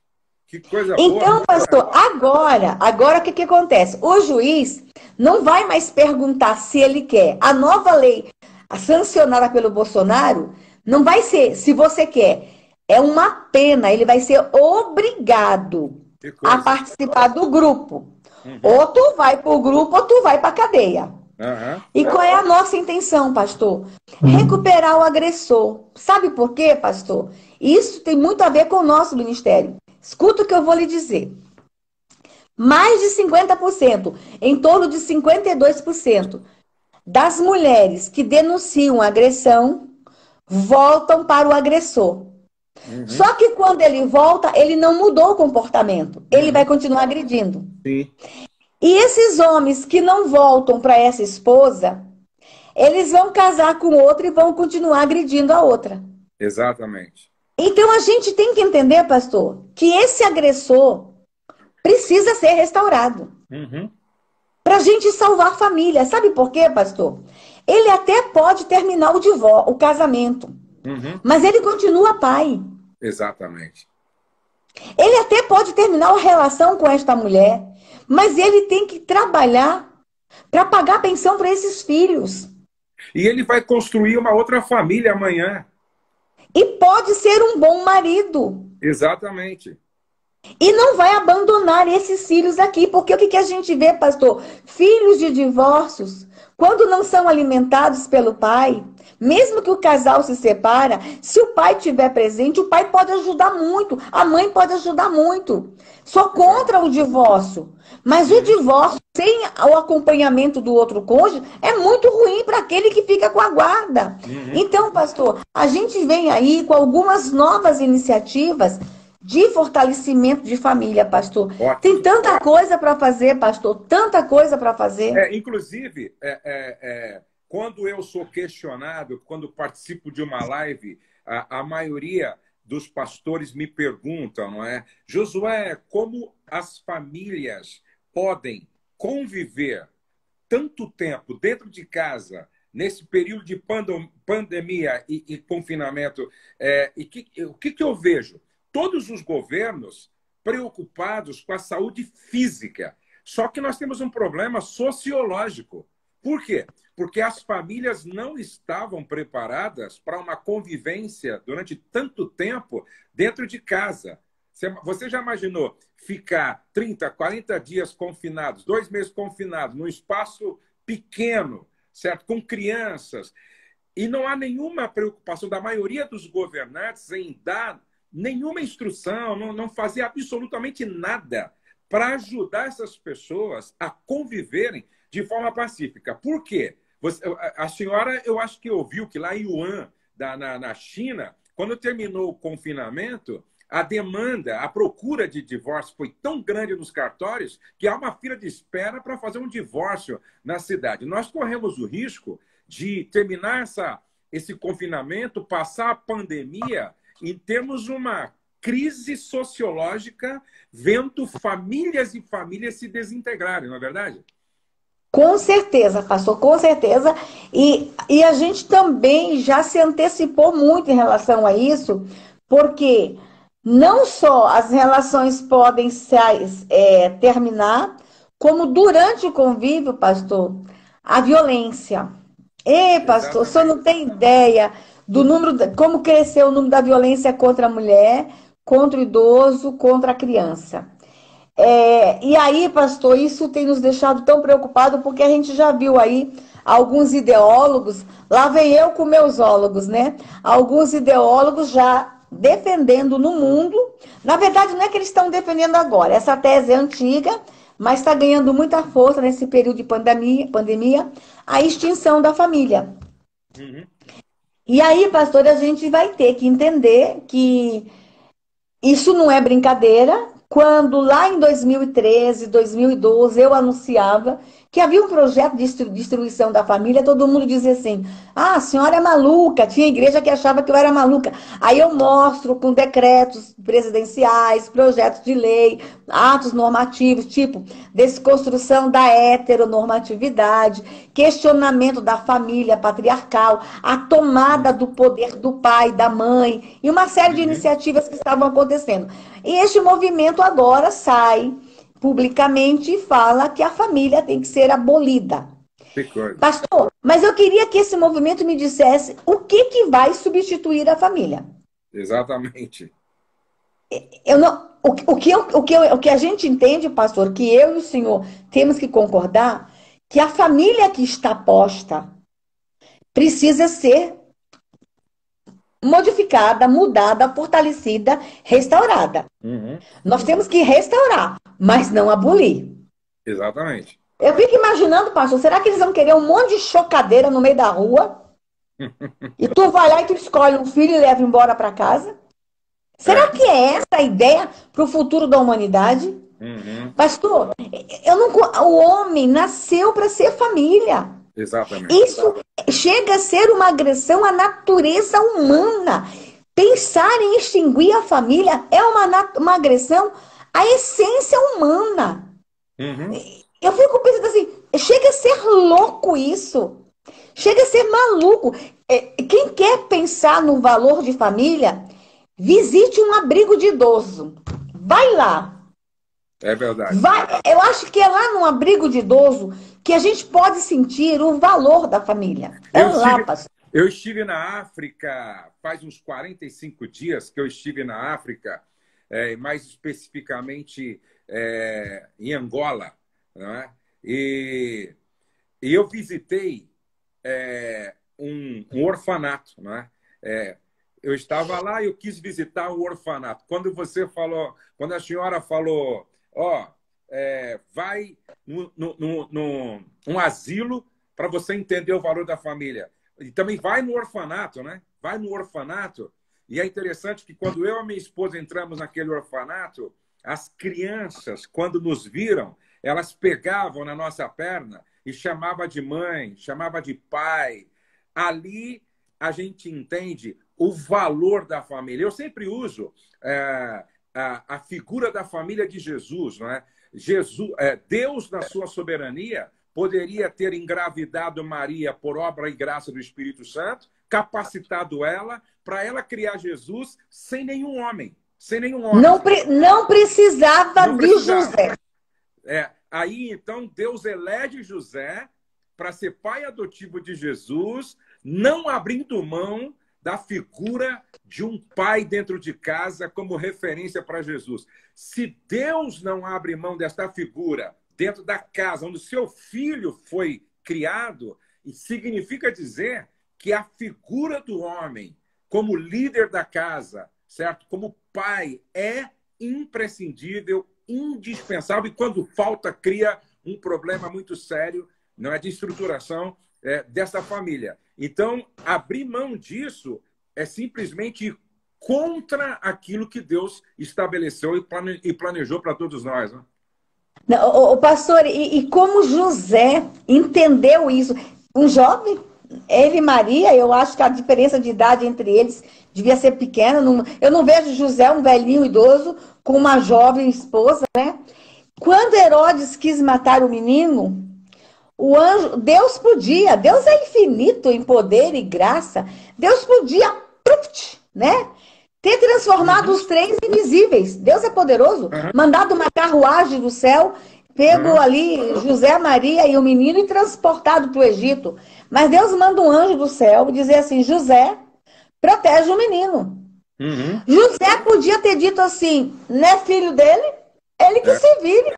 que coisa boa. Então, pastor, agora o que acontece? O juiz não vai mais perguntar se ele quer. A nova lei sancionada pelo Bolsonaro não vai ser se você quer. É uma pena, ele vai ser obrigado Que a coisa. participar do grupo. Uhum. Ou tu vai para o grupo ou tu vai para a cadeia. Aham. E qual é a nossa intenção, pastor? Recuperar o agressor. Sabe por quê, pastor? Isso tem muito a ver com o nosso ministério. Escuta o que eu vou lhe dizer. Mais de 50%, em torno de 52% das mulheres que denunciam agressão voltam para o agressor. Uhum. Só que quando ele volta, ele não mudou o comportamento. Ele vai Uhum. continuar agredindo. Sim, E esses homens que não voltam para essa esposa, eles vão casar com outra e vão continuar agredindo a outra. exatamente. Então a gente tem que entender, pastor, que esse agressor precisa ser restaurado Uhum. para a gente salvar a família. Sabe por quê, pastor? Ele até pode terminar o divórcio, o casamento, Uhum. mas ele continua pai. Exatamente. Ele até pode terminar a relação com esta mulher, mas ele tem que trabalhar para pagar a pensão para esses filhos. E ele vai construir uma outra família amanhã. E pode ser um bom marido. Exatamente. E não vai abandonar esses filhos aqui, porque o que a gente vê, pastor? Filhos de divórcios, quando não são alimentados pelo pai, mesmo que o casal se separa, se o pai estiver presente, o pai pode ajudar muito, a mãe pode ajudar muito. Sou Exato. contra o divórcio, mas o Uhum. divórcio sem o acompanhamento do outro cônjuge é muito ruim para aquele que fica com a guarda. Uhum. Então, pastor, a gente vem aí com algumas novas iniciativas de fortalecimento de família, pastor. Tem Ótimo. tanta coisa para fazer, pastor, tanta coisa para fazer. Inclusive, quando eu sou questionado, quando participo de uma live, a maioria dos pastores me perguntam, não é? Josué, como as famílias podem conviver tanto tempo dentro de casa, nesse período de pandemia e confinamento? O que eu vejo? Todos os governos preocupados com a saúde física. Só que nós temos um problema sociológico. Por quê? Porque as famílias não estavam preparadas para uma convivência durante tanto tempo dentro de casa. Você já imaginou ficar 30, 40 dias confinados, 2 meses confinados, num espaço pequeno, certo? Com crianças. E não há nenhuma preocupação da maioria dos governantes em dar nenhuma instrução, não fazer absolutamente nada para ajudar essas pessoas a conviverem de forma pacífica. Por quê? A senhora, eu acho que ouviu que lá em Wuhan, na China, quando terminou o confinamento, a demanda, a procura de divórcio foi tão grande nos cartórios que há uma fila de espera para fazer um divórcio na cidade. Nós corremos o risco de terminar esse confinamento, passar a pandemia e termos uma crise sociológica, vendo famílias e famílias se desintegrarem, não é verdade? Com certeza, pastor, com certeza. E a gente também já se antecipou muito em relação a isso, porque não só as relações podem terminar, como durante o convívio, pastor, a violência. Ei, pastor, o senhor Exatamente. não tem ideia do número, como cresceu o número da violência contra a mulher, contra o idoso, contra a criança. E aí, pastor, isso tem nos deixado tão preocupados, porque a gente já viu aí alguns ideólogos, lá vem eu com meus ólogos, né? Alguns ideólogos já defendendo no mundo. Na verdade, não é que eles estão defendendo agora, essa tese é antiga, mas está ganhando muita força nesse período de pandemia, a extinção da família. Uhum. E aí, pastor, a gente vai ter que entender que isso não é brincadeira, quando lá em 2013, 2012, eu anunciava que havia um projeto de destruição da família, todo mundo dizia assim, ah, a senhora é maluca, tinha igreja que achava que eu era maluca. Aí eu mostro com decretos presidenciais, projetos de lei, atos normativos, tipo desconstrução da heteronormatividade, questionamento da família patriarcal, a tomada do poder do pai, da mãe, e uma série de iniciativas que estavam acontecendo. E este movimento agora sai publicamente e fala que a família tem que ser abolida. Pastor, mas eu queria que esse movimento me dissesse o que vai substituir a família. Exatamente. O que a gente entende, pastor, que eu e o senhor temos que concordar, que a família que está posta precisa ser modificada, mudada, fortalecida, restaurada. Nós temos que restaurar, mas não abolir. Exatamente. Eu fico imaginando, pastor, será que eles vão querer um monte de chocadeira no meio da rua? E tu vai lá e tu escolhe um filho e leva embora para casa? Será que é essa a ideia para o futuro da humanidade? Pastor, o homem nasceu para ser família. Exatamente. Isso chega a ser uma agressão à natureza humana. Pensar em extinguir a família é uma agressão à essência humana. Eu fico pensando assim, chega a ser louco isso. Chega a ser maluco. Quem quer pensar no valor de família, visite um abrigo de idoso. Vai lá. É verdade. Eu acho que é lá no abrigo de idoso que a gente pode sentir o valor da família. Eu estive na África faz uns 45 dias que eu estive na África, mais especificamente em Angola, não é? E eu visitei um orfanato, não é? Eu estava lá e eu quis visitar o orfanato. Quando a senhora falou, vai num asilo para você entender o valor da família. E também vai no orfanato, né? Vai no orfanato. E é interessante que quando eu e a minha esposa entramos naquele orfanato, as crianças, quando nos viram, elas pegavam na nossa perna e chamavam de mãe, chamavam de pai. Ali a gente entende o valor da família. Eu sempre uso a figura da família de Jesus, não é? Deus, na sua soberania, poderia ter engravidado Maria por obra e graça do Espírito Santo, capacitado ela para ela criar Jesus sem nenhum homem. Sem nenhum homem. Não precisava de José. Aí, então, Deus elege José para ser pai adotivo de Jesus, não abrindo mão da figura de um pai dentro de casa como referência para Jesus. Se Deus não abre mão desta figura dentro da casa onde o seu filho foi criado, significa dizer que a figura do homem como líder da casa, certo? Como pai, é imprescindível, indispensável, e quando falta, cria um problema muito sério, não é, de estruturação dessa família. Então, abrir mão disso é simplesmente ir contra aquilo que Deus estabeleceu e planejou para todos nós. Né? O pastor, e como José entendeu isso? Um jovem, ele e Maria, eu acho que a diferença de idade entre eles devia ser pequena. Eu não vejo José, um velhinho idoso, com uma jovem esposa, né? Quando Herodes quis matar o menino, o anjo, Deus é infinito em poder e graça, Deus podia, né? Ter transformado os três invisíveis. Deus é poderoso. Mandado uma carruagem do céu, pegou ali José, Maria e o menino e transportado para o Egito. Mas Deus manda um anjo do céu dizer assim, José, protege o menino. José podia ter dito assim, não é filho dele? Ele que se vire.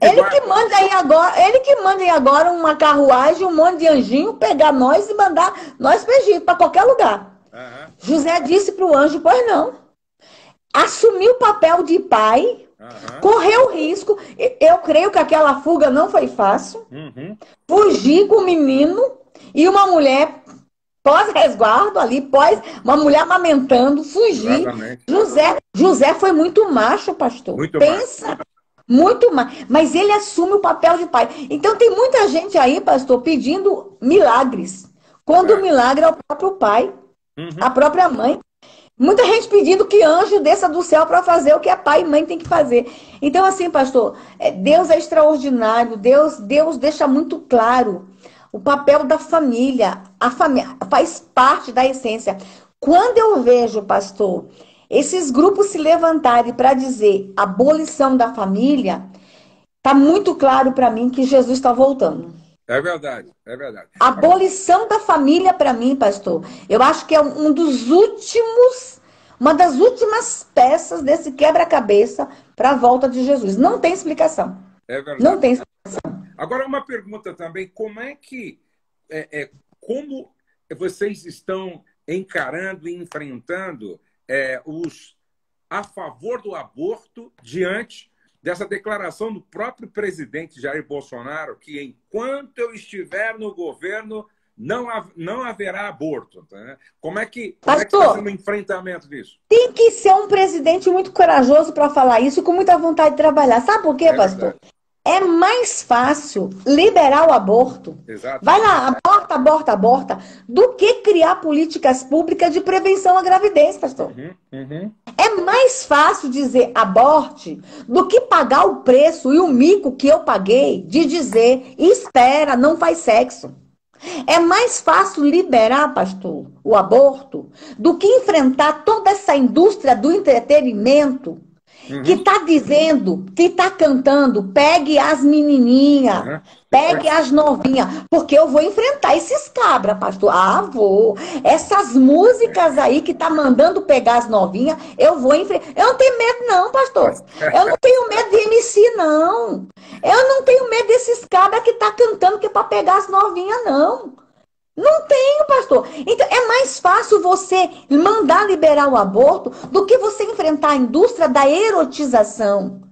Ele que manda aí agora uma carruagem, um monte de anjinho, pegar nós e mandar nós para o Egito, para qualquer lugar. José disse para o anjo, pois não. Assumiu o papel de pai, correu risco. Eu creio que aquela fuga não foi fácil. Fugir com o menino e uma mulher pós-resguardo ali, pós uma mulher amamentando, fugir. Exatamente. José foi muito macho, pastor. Muito mais. Pensa, muito macho. Mas ele assume o papel de pai. Então tem muita gente aí, pastor, pedindo milagres. Quando o milagre é o próprio pai, a própria mãe. Muita gente pedindo que anjo desça do céu para fazer o que a pai e mãe tem que fazer. Então, assim, pastor, Deus é extraordinário. Deus deixa muito claro o papel da família. A família faz parte da essência. Quando eu vejo, pastor, esses grupos se levantarem para dizer abolição da família, está muito claro para mim que Jesus está voltando. É verdade, é verdade. A abolição da família, para mim, pastor, eu acho que é uma das últimas peças desse quebra-cabeça para a volta de Jesus. Não tem explicação. É verdade. Não tem explicação. Agora, uma pergunta também, como é que, como vocês estão encarando e enfrentando os a favor do aborto diante dessa declaração do próprio presidente Jair Bolsonaro, que enquanto eu estiver no governo, não haverá aborto. Né? Como é que está sendo o enfrentamento disso? Tem que ser um presidente muito corajoso para falar isso e com muita vontade de trabalhar. Sabe por quê, pastor? Verdade. É mais fácil liberar o aborto. Exato. Vai lá, aborta, aborta, aborta, do que criar políticas públicas de prevenção à gravidez, pastor. É mais fácil dizer aborte do que pagar o preço e o mico que eu paguei de dizer espera, não faz sexo. É mais fácil liberar, pastor, o aborto do que enfrentar toda essa indústria do entretenimento que está dizendo, que está cantando, pegue as menininhas, pegue as novinhas, porque eu vou enfrentar esses cabras, pastor. Ah, vou. Essas músicas aí que tá mandando pegar as novinhas, eu vou enfrentar. Eu não tenho medo não, pastor. Eu não tenho medo de MC, não. Eu não tenho medo desses cabras que tá cantando que é para pegar as novinhas, não. Não tenho, pastor. Então, é mais fácil você mandar liberar o aborto do que você enfrentar a indústria da erotização.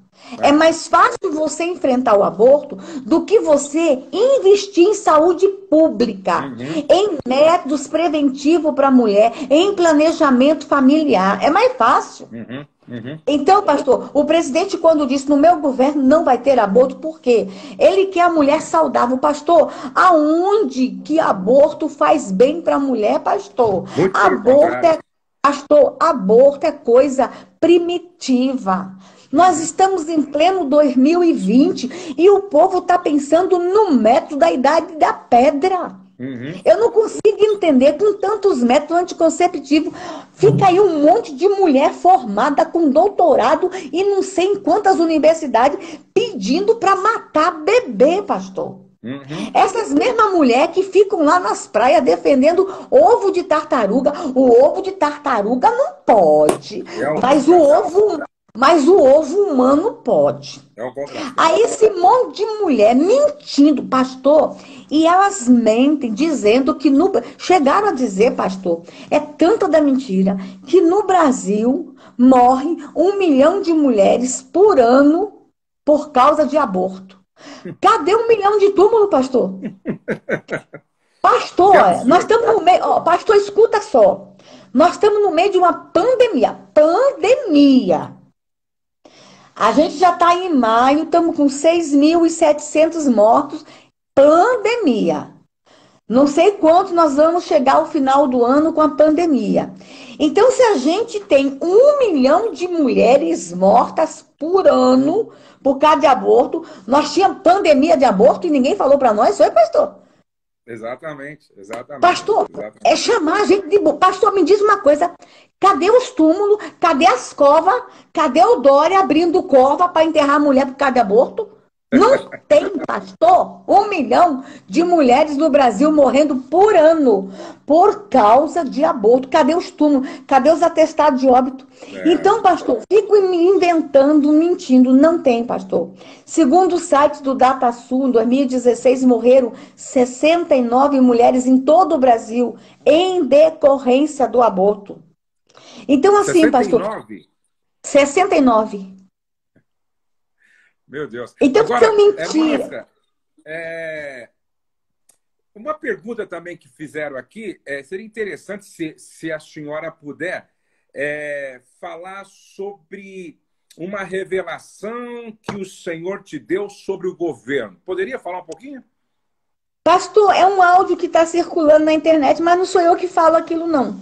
É mais fácil você enfrentar o aborto do que você investir em saúde pública, em métodos preventivos para a mulher, em planejamento familiar. É mais fácil. Então, pastor, o presidente, quando disse no meu governo não vai ter aborto, por quê? Ele quer a mulher saudável. Pastor, aonde que aborto faz bem para a mulher, pastor? Aborto é coisa primitiva. Nós estamos em pleno 2020 e o povo está pensando no método da idade da pedra. Eu não consigo entender, com tantos métodos anticonceptivos, fica aí um monte de mulher formada com doutorado e não sei em quantas universidades pedindo para matar bebê, pastor. Essas mesmas mulheres que ficam lá nas praias defendendo ovo de tartaruga. O ovo de tartaruga não pode, mas o ovo humano pode. Aí esse monte de mulher mentindo, pastor, e elas mentem, dizendo que chegaram a dizer, pastor, é tanta da mentira, que no Brasil morre 1 milhão de mulheres por ano por causa de aborto. Cadê 1 milhão de túmulos, pastor? Pastor, nós estamos no meio, pastor, escuta só, nós estamos no meio de uma pandemia. A gente já está em maio, estamos com 6.700 mortos, pandemia. Não sei quanto nós vamos chegar ao final do ano com a pandemia. Então, se a gente tem 1 milhão de mulheres mortas por ano por causa de aborto, nós tínhamos pandemia de aborto e ninguém falou para nós, foi, pastor? Exatamente. Pastor, é chamar a gente de... Pastor, me diz uma coisa, cadê os túmulos, cadê as covas, cadê o Dória abrindo cova para enterrar a mulher por causa de aborto? Não tem, pastor, 1 milhão de mulheres no Brasil morrendo por ano por causa de aborto. Cadê os túmulos? Cadê os atestados de óbito? Então, pastor, fico me inventando, mentindo. Não tem, pastor. Segundo o site do DataSul, em 2016 morreram 69 mulheres em todo o Brasil em decorrência do aborto. Então, assim, 69? Pastor... 69. Meu Deus. Então, agora, mentira. Márcia, Uma pergunta também que fizeram aqui, seria interessante se a senhora puder falar sobre uma revelação que o Senhor te deu sobre o governo. Poderia falar um pouquinho? Pastor, é um áudio que está circulando na internet, mas não sou eu que falo aquilo, não.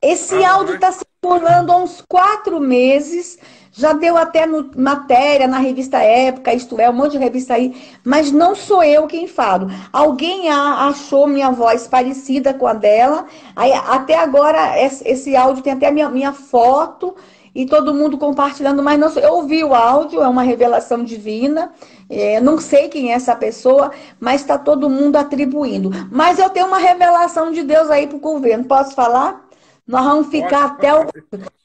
Esse Não áudio é? está circulando há uns 4 meses, já deu até matéria na revista Época, Isto É, um monte de revista aí, mas não sou eu quem falo. Alguém achou minha voz parecida com a dela, aí, até agora esse áudio tem até minha foto e todo mundo compartilhando, mas não sou, eu ouvi o áudio, é uma revelação divina, não sei quem é essa pessoa, mas está todo mundo atribuindo. Mas eu tenho uma revelação de Deus aí para o governo, posso falar? Nós vamos ficar até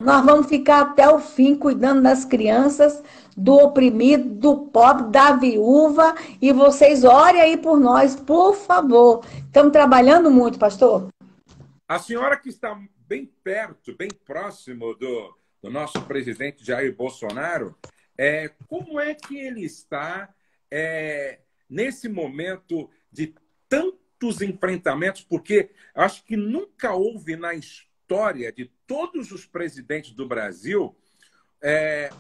nós vamos ficar até o fim cuidando das crianças, do oprimido, do pobre, da viúva. E vocês orem aí por nós, por favor. Estamos trabalhando muito, pastor. A senhora que está bem perto, bem próximo do nosso presidente Jair Bolsonaro, como é que ele está nesse momento de tantos enfrentamentos? Porque acho que nunca houve na história de todos os presidentes do Brasil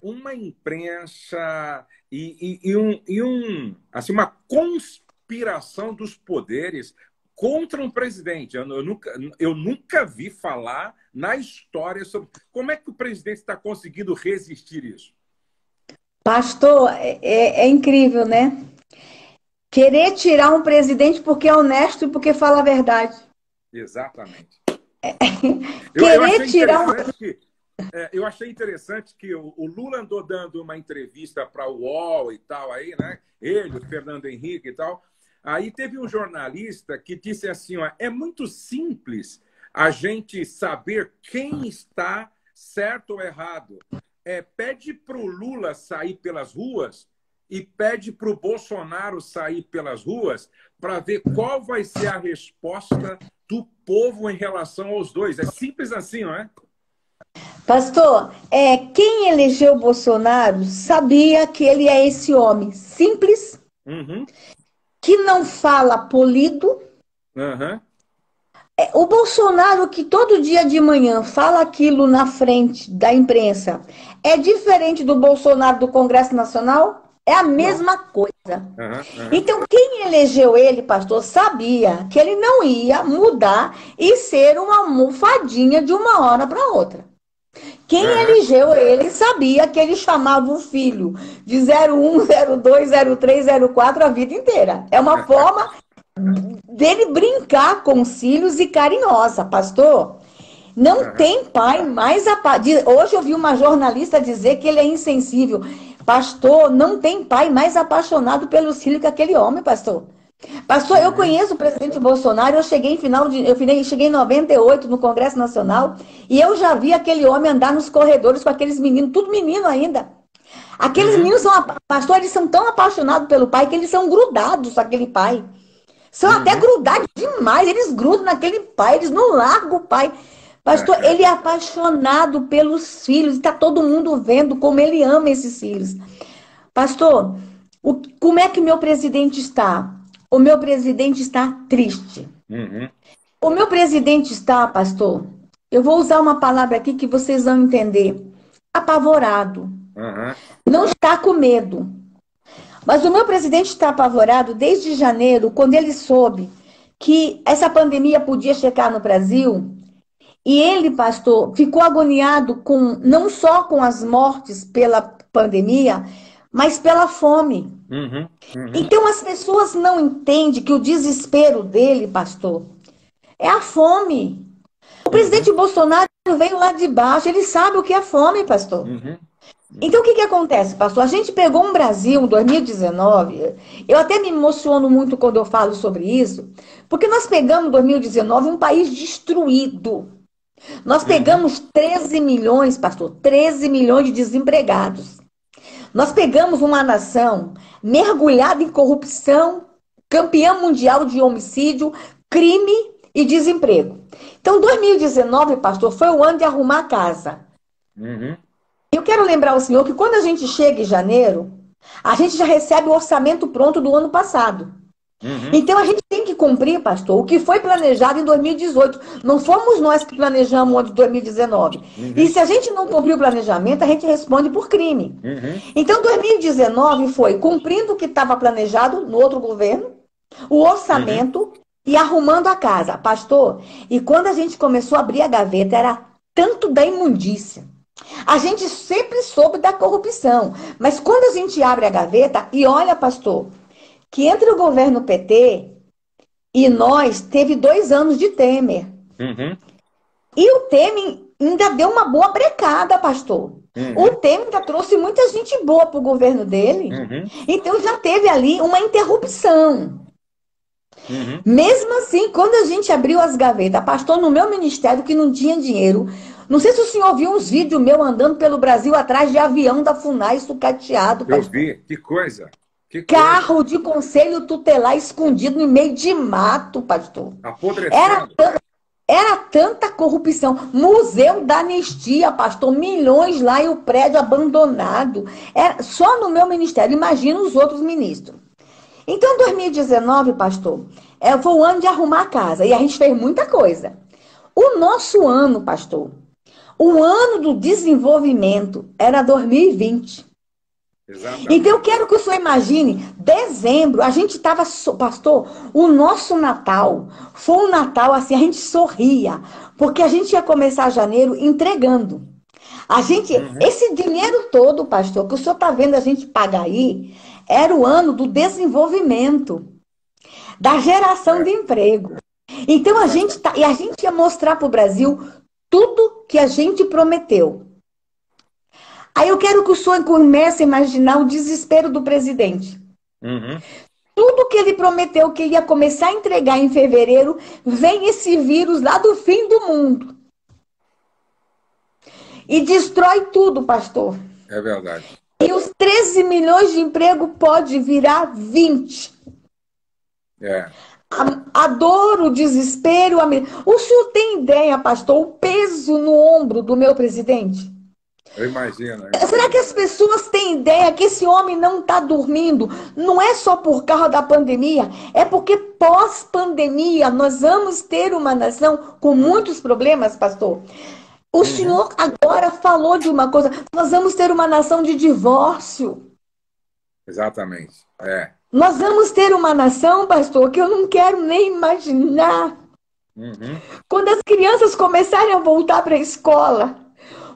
uma imprensa assim, uma conspiração dos poderes contra um presidente. Eu nunca vi falar na história sobre como é que o presidente está conseguindo resistir isso. Pastor, é incrível, né? Querer tirar um presidente porque é honesto e porque fala a verdade. Exatamente. Querer tirar um... Eu achei interessante que o Lula andou dando uma entrevista para o UOL e tal, aí, né? Ele, o Fernando Henrique e tal. Aí teve um jornalista que disse assim, ó, é muito simples a gente saber quem está certo ou errado. Pede para o Lula sair pelas ruas e pede para o Bolsonaro sair pelas ruas para ver qual vai ser a resposta do povo em relação aos dois. É simples assim, não é? Pastor, quem elegeu o Bolsonaro sabia que ele é esse homem simples, que não fala polido. O Bolsonaro que todo dia de manhã fala aquilo na frente da imprensa é diferente do Bolsonaro do Congresso Nacional? É a mesma coisa. Então, quem elegeu ele, pastor, sabia que ele não ia mudar e ser uma almofadinha de uma hora para outra. Quem elegeu ele sabia que ele chamava o filho de 01, 02, 03, 04 a vida inteira. É uma forma dele brincar com os filhos e carinhosa, pastor. Não tem pai mais apaixonado. Hoje eu vi uma jornalista dizer que ele é insensível. Pastor, não tem pai mais apaixonado pelos filhos que aquele homem, pastor. Pastor, eu conheço o presidente Bolsonaro, eu cheguei em 98 no Congresso Nacional e eu já vi aquele homem andar nos corredores com aqueles meninos, tudo menino ainda. Aqueles meninos pastor, eles são tão apaixonados pelo pai que eles são grudados com aquele pai. São até grudados demais, eles grudam naquele pai, eles não largam o pai. Pastor, ele é apaixonado pelos filhos, está todo mundo vendo como ele ama esses filhos. Pastor, como é que o meu presidente está? O meu presidente está triste. O meu presidente está, pastor, eu vou usar uma palavra aqui que vocês vão entender. Apavorado. Não está com medo. Mas o meu presidente está apavorado desde janeiro, quando ele soube que essa pandemia podia chegar no Brasil. E ele, pastor, ficou agoniado não só com as mortes pela pandemia, mas pela fome. Então as pessoas não entendem que o desespero dele, pastor, é a fome. O presidente Bolsonaro veio lá de baixo, ele sabe o que é fome, pastor. Então o que acontece, pastor? A gente pegou um Brasil em 2019, eu até me emociono muito quando eu falo sobre isso, porque nós pegamos em 2019 um país destruído. Nós pegamos 13 milhões, pastor, 13 milhões de desempregados. Nós pegamos uma nação mergulhada em corrupção, campeã mundial de homicídio, crime e desemprego. Então, 2019, pastor, foi o ano de arrumar a casa. Eu quero lembrar ao senhor que quando a gente chega em janeiro, a gente já recebe o orçamento pronto do ano passado. Então, a gente tem que cumprir, pastor, o que foi planejado em 2018. Não fomos nós que planejamos o ano de 2019. E se a gente não cumprir o planejamento, a gente responde por crime. Então, 2019 foi cumprindo o que estava planejado no outro governo, o orçamento e arrumando a casa. Pastor, e quando a gente começou a abrir a gaveta, era tanto da imundícia. A gente sempre soube da corrupção, mas quando a gente abre a gaveta e olha, pastor, que entre o governo PT e nós teve 2 anos de Temer. E o Temer ainda deu uma boa brecada, pastor. O Temer ainda trouxe muita gente boa para o governo dele. Então já teve ali uma interrupção. Mesmo assim, quando a gente abriu as gavetas, pastor, no meu ministério que não tinha dinheiro, não sei se o senhor viu uns vídeos meus andando pelo Brasil atrás de avião da FUNAI sucateado. Eu vi, que coisa. Carro de conselho tutelar escondido no meio de mato, pastor. Apodrecendo. Era tanta corrupção. Museu da Anistia, pastor, milhões lá e o prédio abandonado. Era só no meu ministério, imagina os outros ministros. Então, 2019, pastor, foi o ano de arrumar a casa. E a gente fez muita coisa. O nosso ano, pastor, o ano do desenvolvimento era 2020. Exatamente. Então, eu quero que o senhor imagine, dezembro, a gente estava, pastor, o nosso Natal foi um Natal assim, a gente sorria, porque a gente ia começar janeiro entregando. A gente, esse dinheiro todo, pastor, que o senhor está vendo a gente pagar aí, era o ano do desenvolvimento, da geração de emprego. Então, a gente ia mostrar para o Brasil tudo que a gente prometeu. Aí eu quero que o senhor comece a imaginar o desespero do presidente. Tudo que ele prometeu que ia começar a entregar em fevereiro, vem esse vírus lá do fim do mundo. E destrói tudo, pastor. É verdade. E os 13 milhões de emprego pode virar 20. A dor, o desespero. O senhor tem ideia, pastor, o peso no ombro do meu presidente? Eu imagino. Será que as pessoas têm ideia que esse homem não está dormindo? Não é só por causa da pandemia, é porque pós-pandemia nós vamos ter uma nação com muitos problemas, pastor. O senhor agora falou de uma coisa, nós vamos ter uma nação de divórcio. Exatamente, Nós vamos ter uma nação, pastor, que eu não quero nem imaginar. Quando as crianças começarem a voltar para a escola,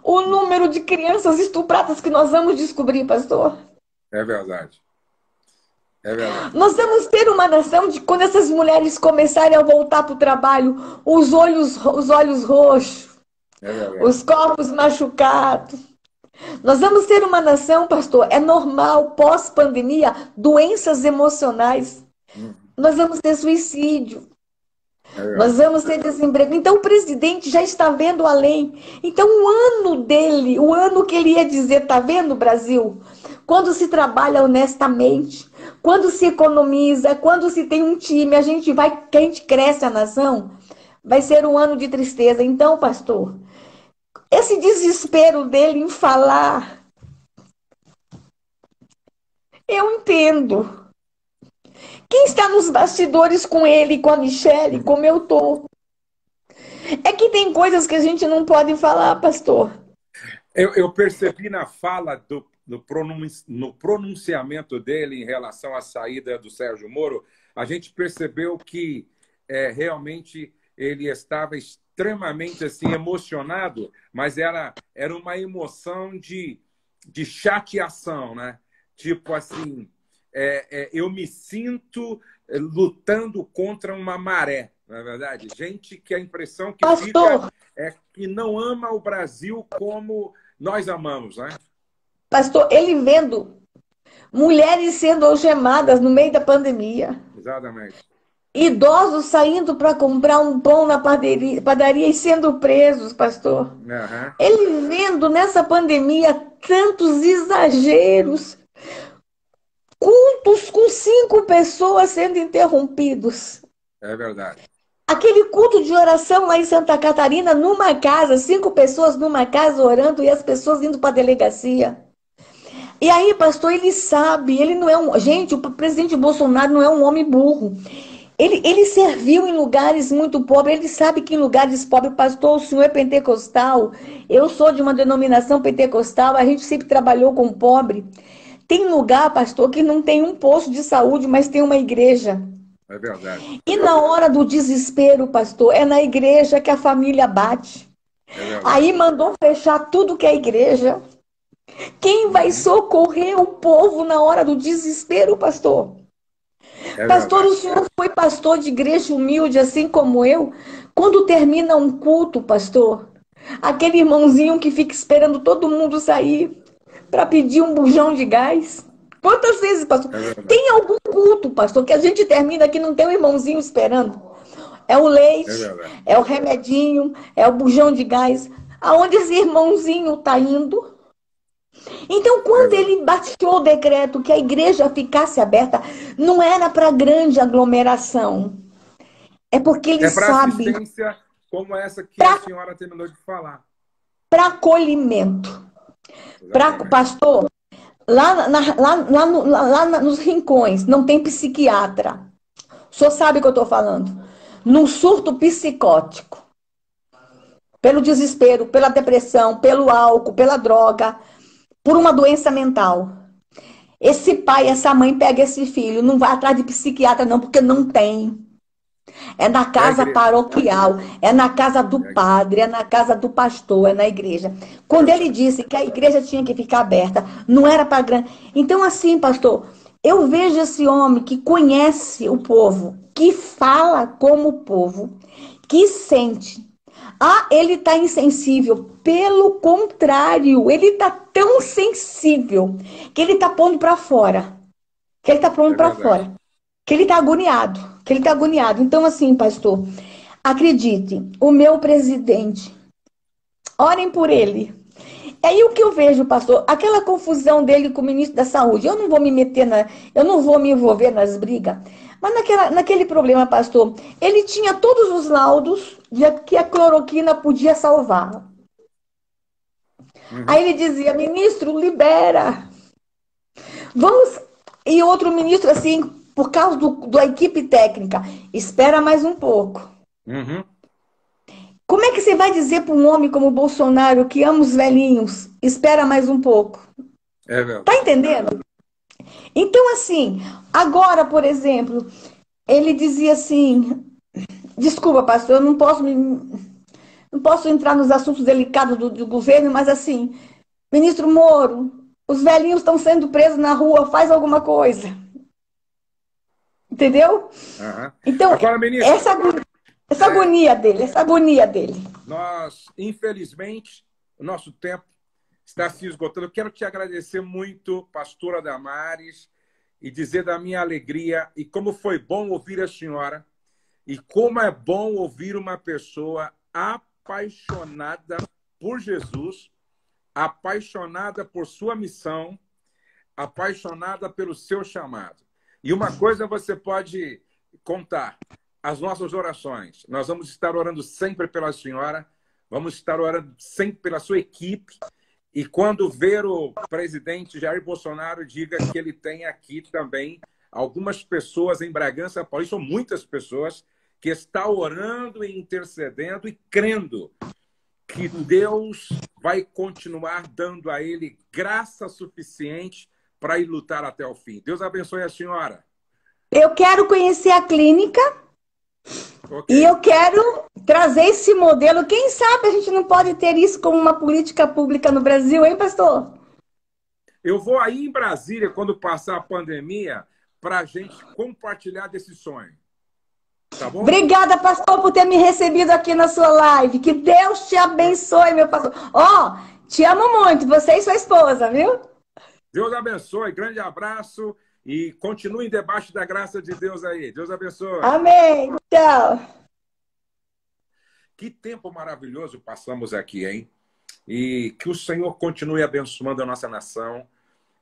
o número de crianças estupradas que nós vamos descobrir, pastor. É verdade. É verdade. Nós vamos ter uma nação de quando essas mulheres começarem a voltar para o trabalho, os olhos roxos, os corpos machucados. Nós vamos ter uma nação, pastor, é normal, pós-pandemia, doenças emocionais. Nós vamos ter suicídio. Nós vamos ter desemprego. Então o presidente já está vendo além. Então o ano dele, o ano que ele ia dizer, tá vendo, Brasil? Quando se trabalha honestamente, quando se economiza, quando se tem um time, a gente cresce a nação, vai ser um ano de tristeza. Então, pastor, esse desespero dele em falar, eu entendo. Quem está nos bastidores com ele, com a Michele, como eu tô? É que tem coisas que a gente não pode falar, pastor. Eu percebi na fala, no pronunciamento dele em relação à saída do Sérgio Moro, a gente percebeu que realmente ele estava extremamente assim, emocionado, mas era uma emoção de chateação, né? Tipo assim... eu me sinto lutando contra uma maré, não é verdade? Gente que a impressão que fica é que não ama o Brasil como nós amamos, né? Pastor, ele vendo mulheres sendo algemadas no meio da pandemia. Exatamente. Idosos saindo para comprar um pão na padaria e sendo presos, pastor. Ele vendo nessa pandemia tantos exageros. Cultos com 5 pessoas sendo interrompidos. É verdade. Aquele culto de oração lá em Santa Catarina, numa casa, 5 pessoas numa casa orando e as pessoas indo para a delegacia. E aí, pastor, ele sabe, ele não é um... Gente, o presidente Bolsonaro não é um homem burro. Ele serviu em lugares muito pobres. Ele sabe que em lugares pobres, pastor, o senhor é pentecostal. Eu sou de uma denominação pentecostal. A gente sempre trabalhou com pobre. Tem lugar, pastor, que não tem um posto de saúde, mas tem uma igreja. É verdade. E na hora do desespero, pastor, é na igreja que a família bate. Aí mandou fechar tudo que é igreja. Quem vai socorrer o povo na hora do desespero, pastor? Pastor, o senhor foi pastor de igreja humilde, assim como eu? Quando termina um culto, pastor, aquele irmãozinho que fica esperando todo mundo sair para pedir um bujão de gás. Quantas vezes, pastor? Tem algum culto, pastor, que a gente termina que não tem um irmãozinho esperando? É o leite, é o remedinho, é o bujão de gás. Aonde esse irmãozinho está indo? Então, quando ele baixou o decreto que a igreja ficasse aberta, não era para grande aglomeração. É porque ele sabe. Para assistência como essa que a senhora terminou de falar. Para acolhimento. Pastor, lá nos rincões não tem psiquiatra. O senhor sabe o que eu estou falando? Num surto psicótico. Pelo desespero, pela depressão, pelo álcool, pela droga, por uma doença mental. Esse pai, essa mãe pega esse filho, não vai atrás de psiquiatra não, porque não tem. É na casa paroquial, é na casa do padre, é na casa do pastor, é na igreja. Quando ele disse que a igreja tinha que ficar aberta, não era para grande. Então, assim, pastor, eu vejo esse homem que conhece o povo, que fala como o povo, que sente. Ah, ele está insensível. Pelo contrário, ele está tão sensível que ele está pondo para fora. Que ele está pondo para fora. Que ele está agoniado. Que ele está agoniado. Então, assim, pastor, acredite, o meu presidente, orem por ele. Aí o que eu vejo, pastor, aquela confusão dele com o ministro da Saúde, eu não vou me meter eu não vou me envolver nas brigas, mas naquele problema, pastor, ele tinha todos os laudos de que a cloroquina podia salvar. Aí ele dizia, ministro, libera. Vamos. E outro ministro, assim, por causa da equipe técnica, espera mais um pouco. Como é que você vai dizer para um homem como o Bolsonaro, que ama os velhinhos, espera mais um pouco? Tá entendendo? Então, assim, agora, por exemplo, ele dizia assim, desculpa, pastor, eu não posso entrar nos assuntos delicados do governo, mas assim, ministro Moro, os velhinhos estão sendo presos na rua, faz alguma coisa. Entendeu? Então, agora, ministro, essa agonia dele. Nós, infelizmente, o nosso tempo está se esgotando. Eu quero te agradecer muito, pastora Damares, e dizer da minha alegria e como foi bom ouvir a senhora e como é bom ouvir uma pessoa apaixonada por Jesus, apaixonada por sua missão, apaixonada pelo seu chamado. E uma coisa você pode contar, as nossas orações. Nós vamos estar orando sempre pela senhora, vamos estar orando sempre pela sua equipe. E quando ver o presidente Jair Bolsonaro, diga que ele tem aqui também algumas pessoas em Bragança Paulista, são muitas pessoas, que está orando e intercedendo e crendo que Deus vai continuar dando a ele graça suficiente para ir lutar até o fim. Deus abençoe a senhora. Eu quero conhecer a clínica. E eu quero trazer esse modelo. Quem sabe a gente não pode ter isso como uma política pública no Brasil, hein, pastor? Eu vou aí em Brasília, quando passar a pandemia, para a gente compartilhar desse sonho. Tá bom? Obrigada, pastor, por ter me recebido aqui na sua live. Que Deus te abençoe, meu pastor. Te amo muito, você e sua esposa, viu? Deus abençoe, grande abraço. E continuem debaixo da graça de Deus aí. Deus abençoe. Amém. Tchau. Que tempo maravilhoso passamos aqui, hein? E que o Senhor continue abençoando a nossa nação.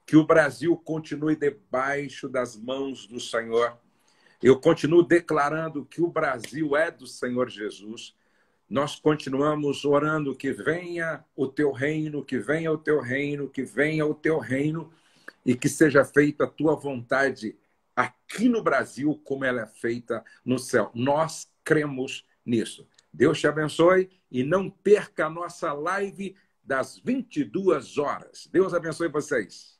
Que o Brasil continue debaixo das mãos do Senhor. Eu continuo declarando que o Brasil é do Senhor Jesus. Nós continuamos orando que venha o teu reino, que venha o teu reino, que venha o teu reino. E que seja feita a tua vontade aqui no Brasil como ela é feita no céu. Nós cremos nisso. Deus te abençoe e não perca a nossa live das 22 horas. Deus abençoe vocês.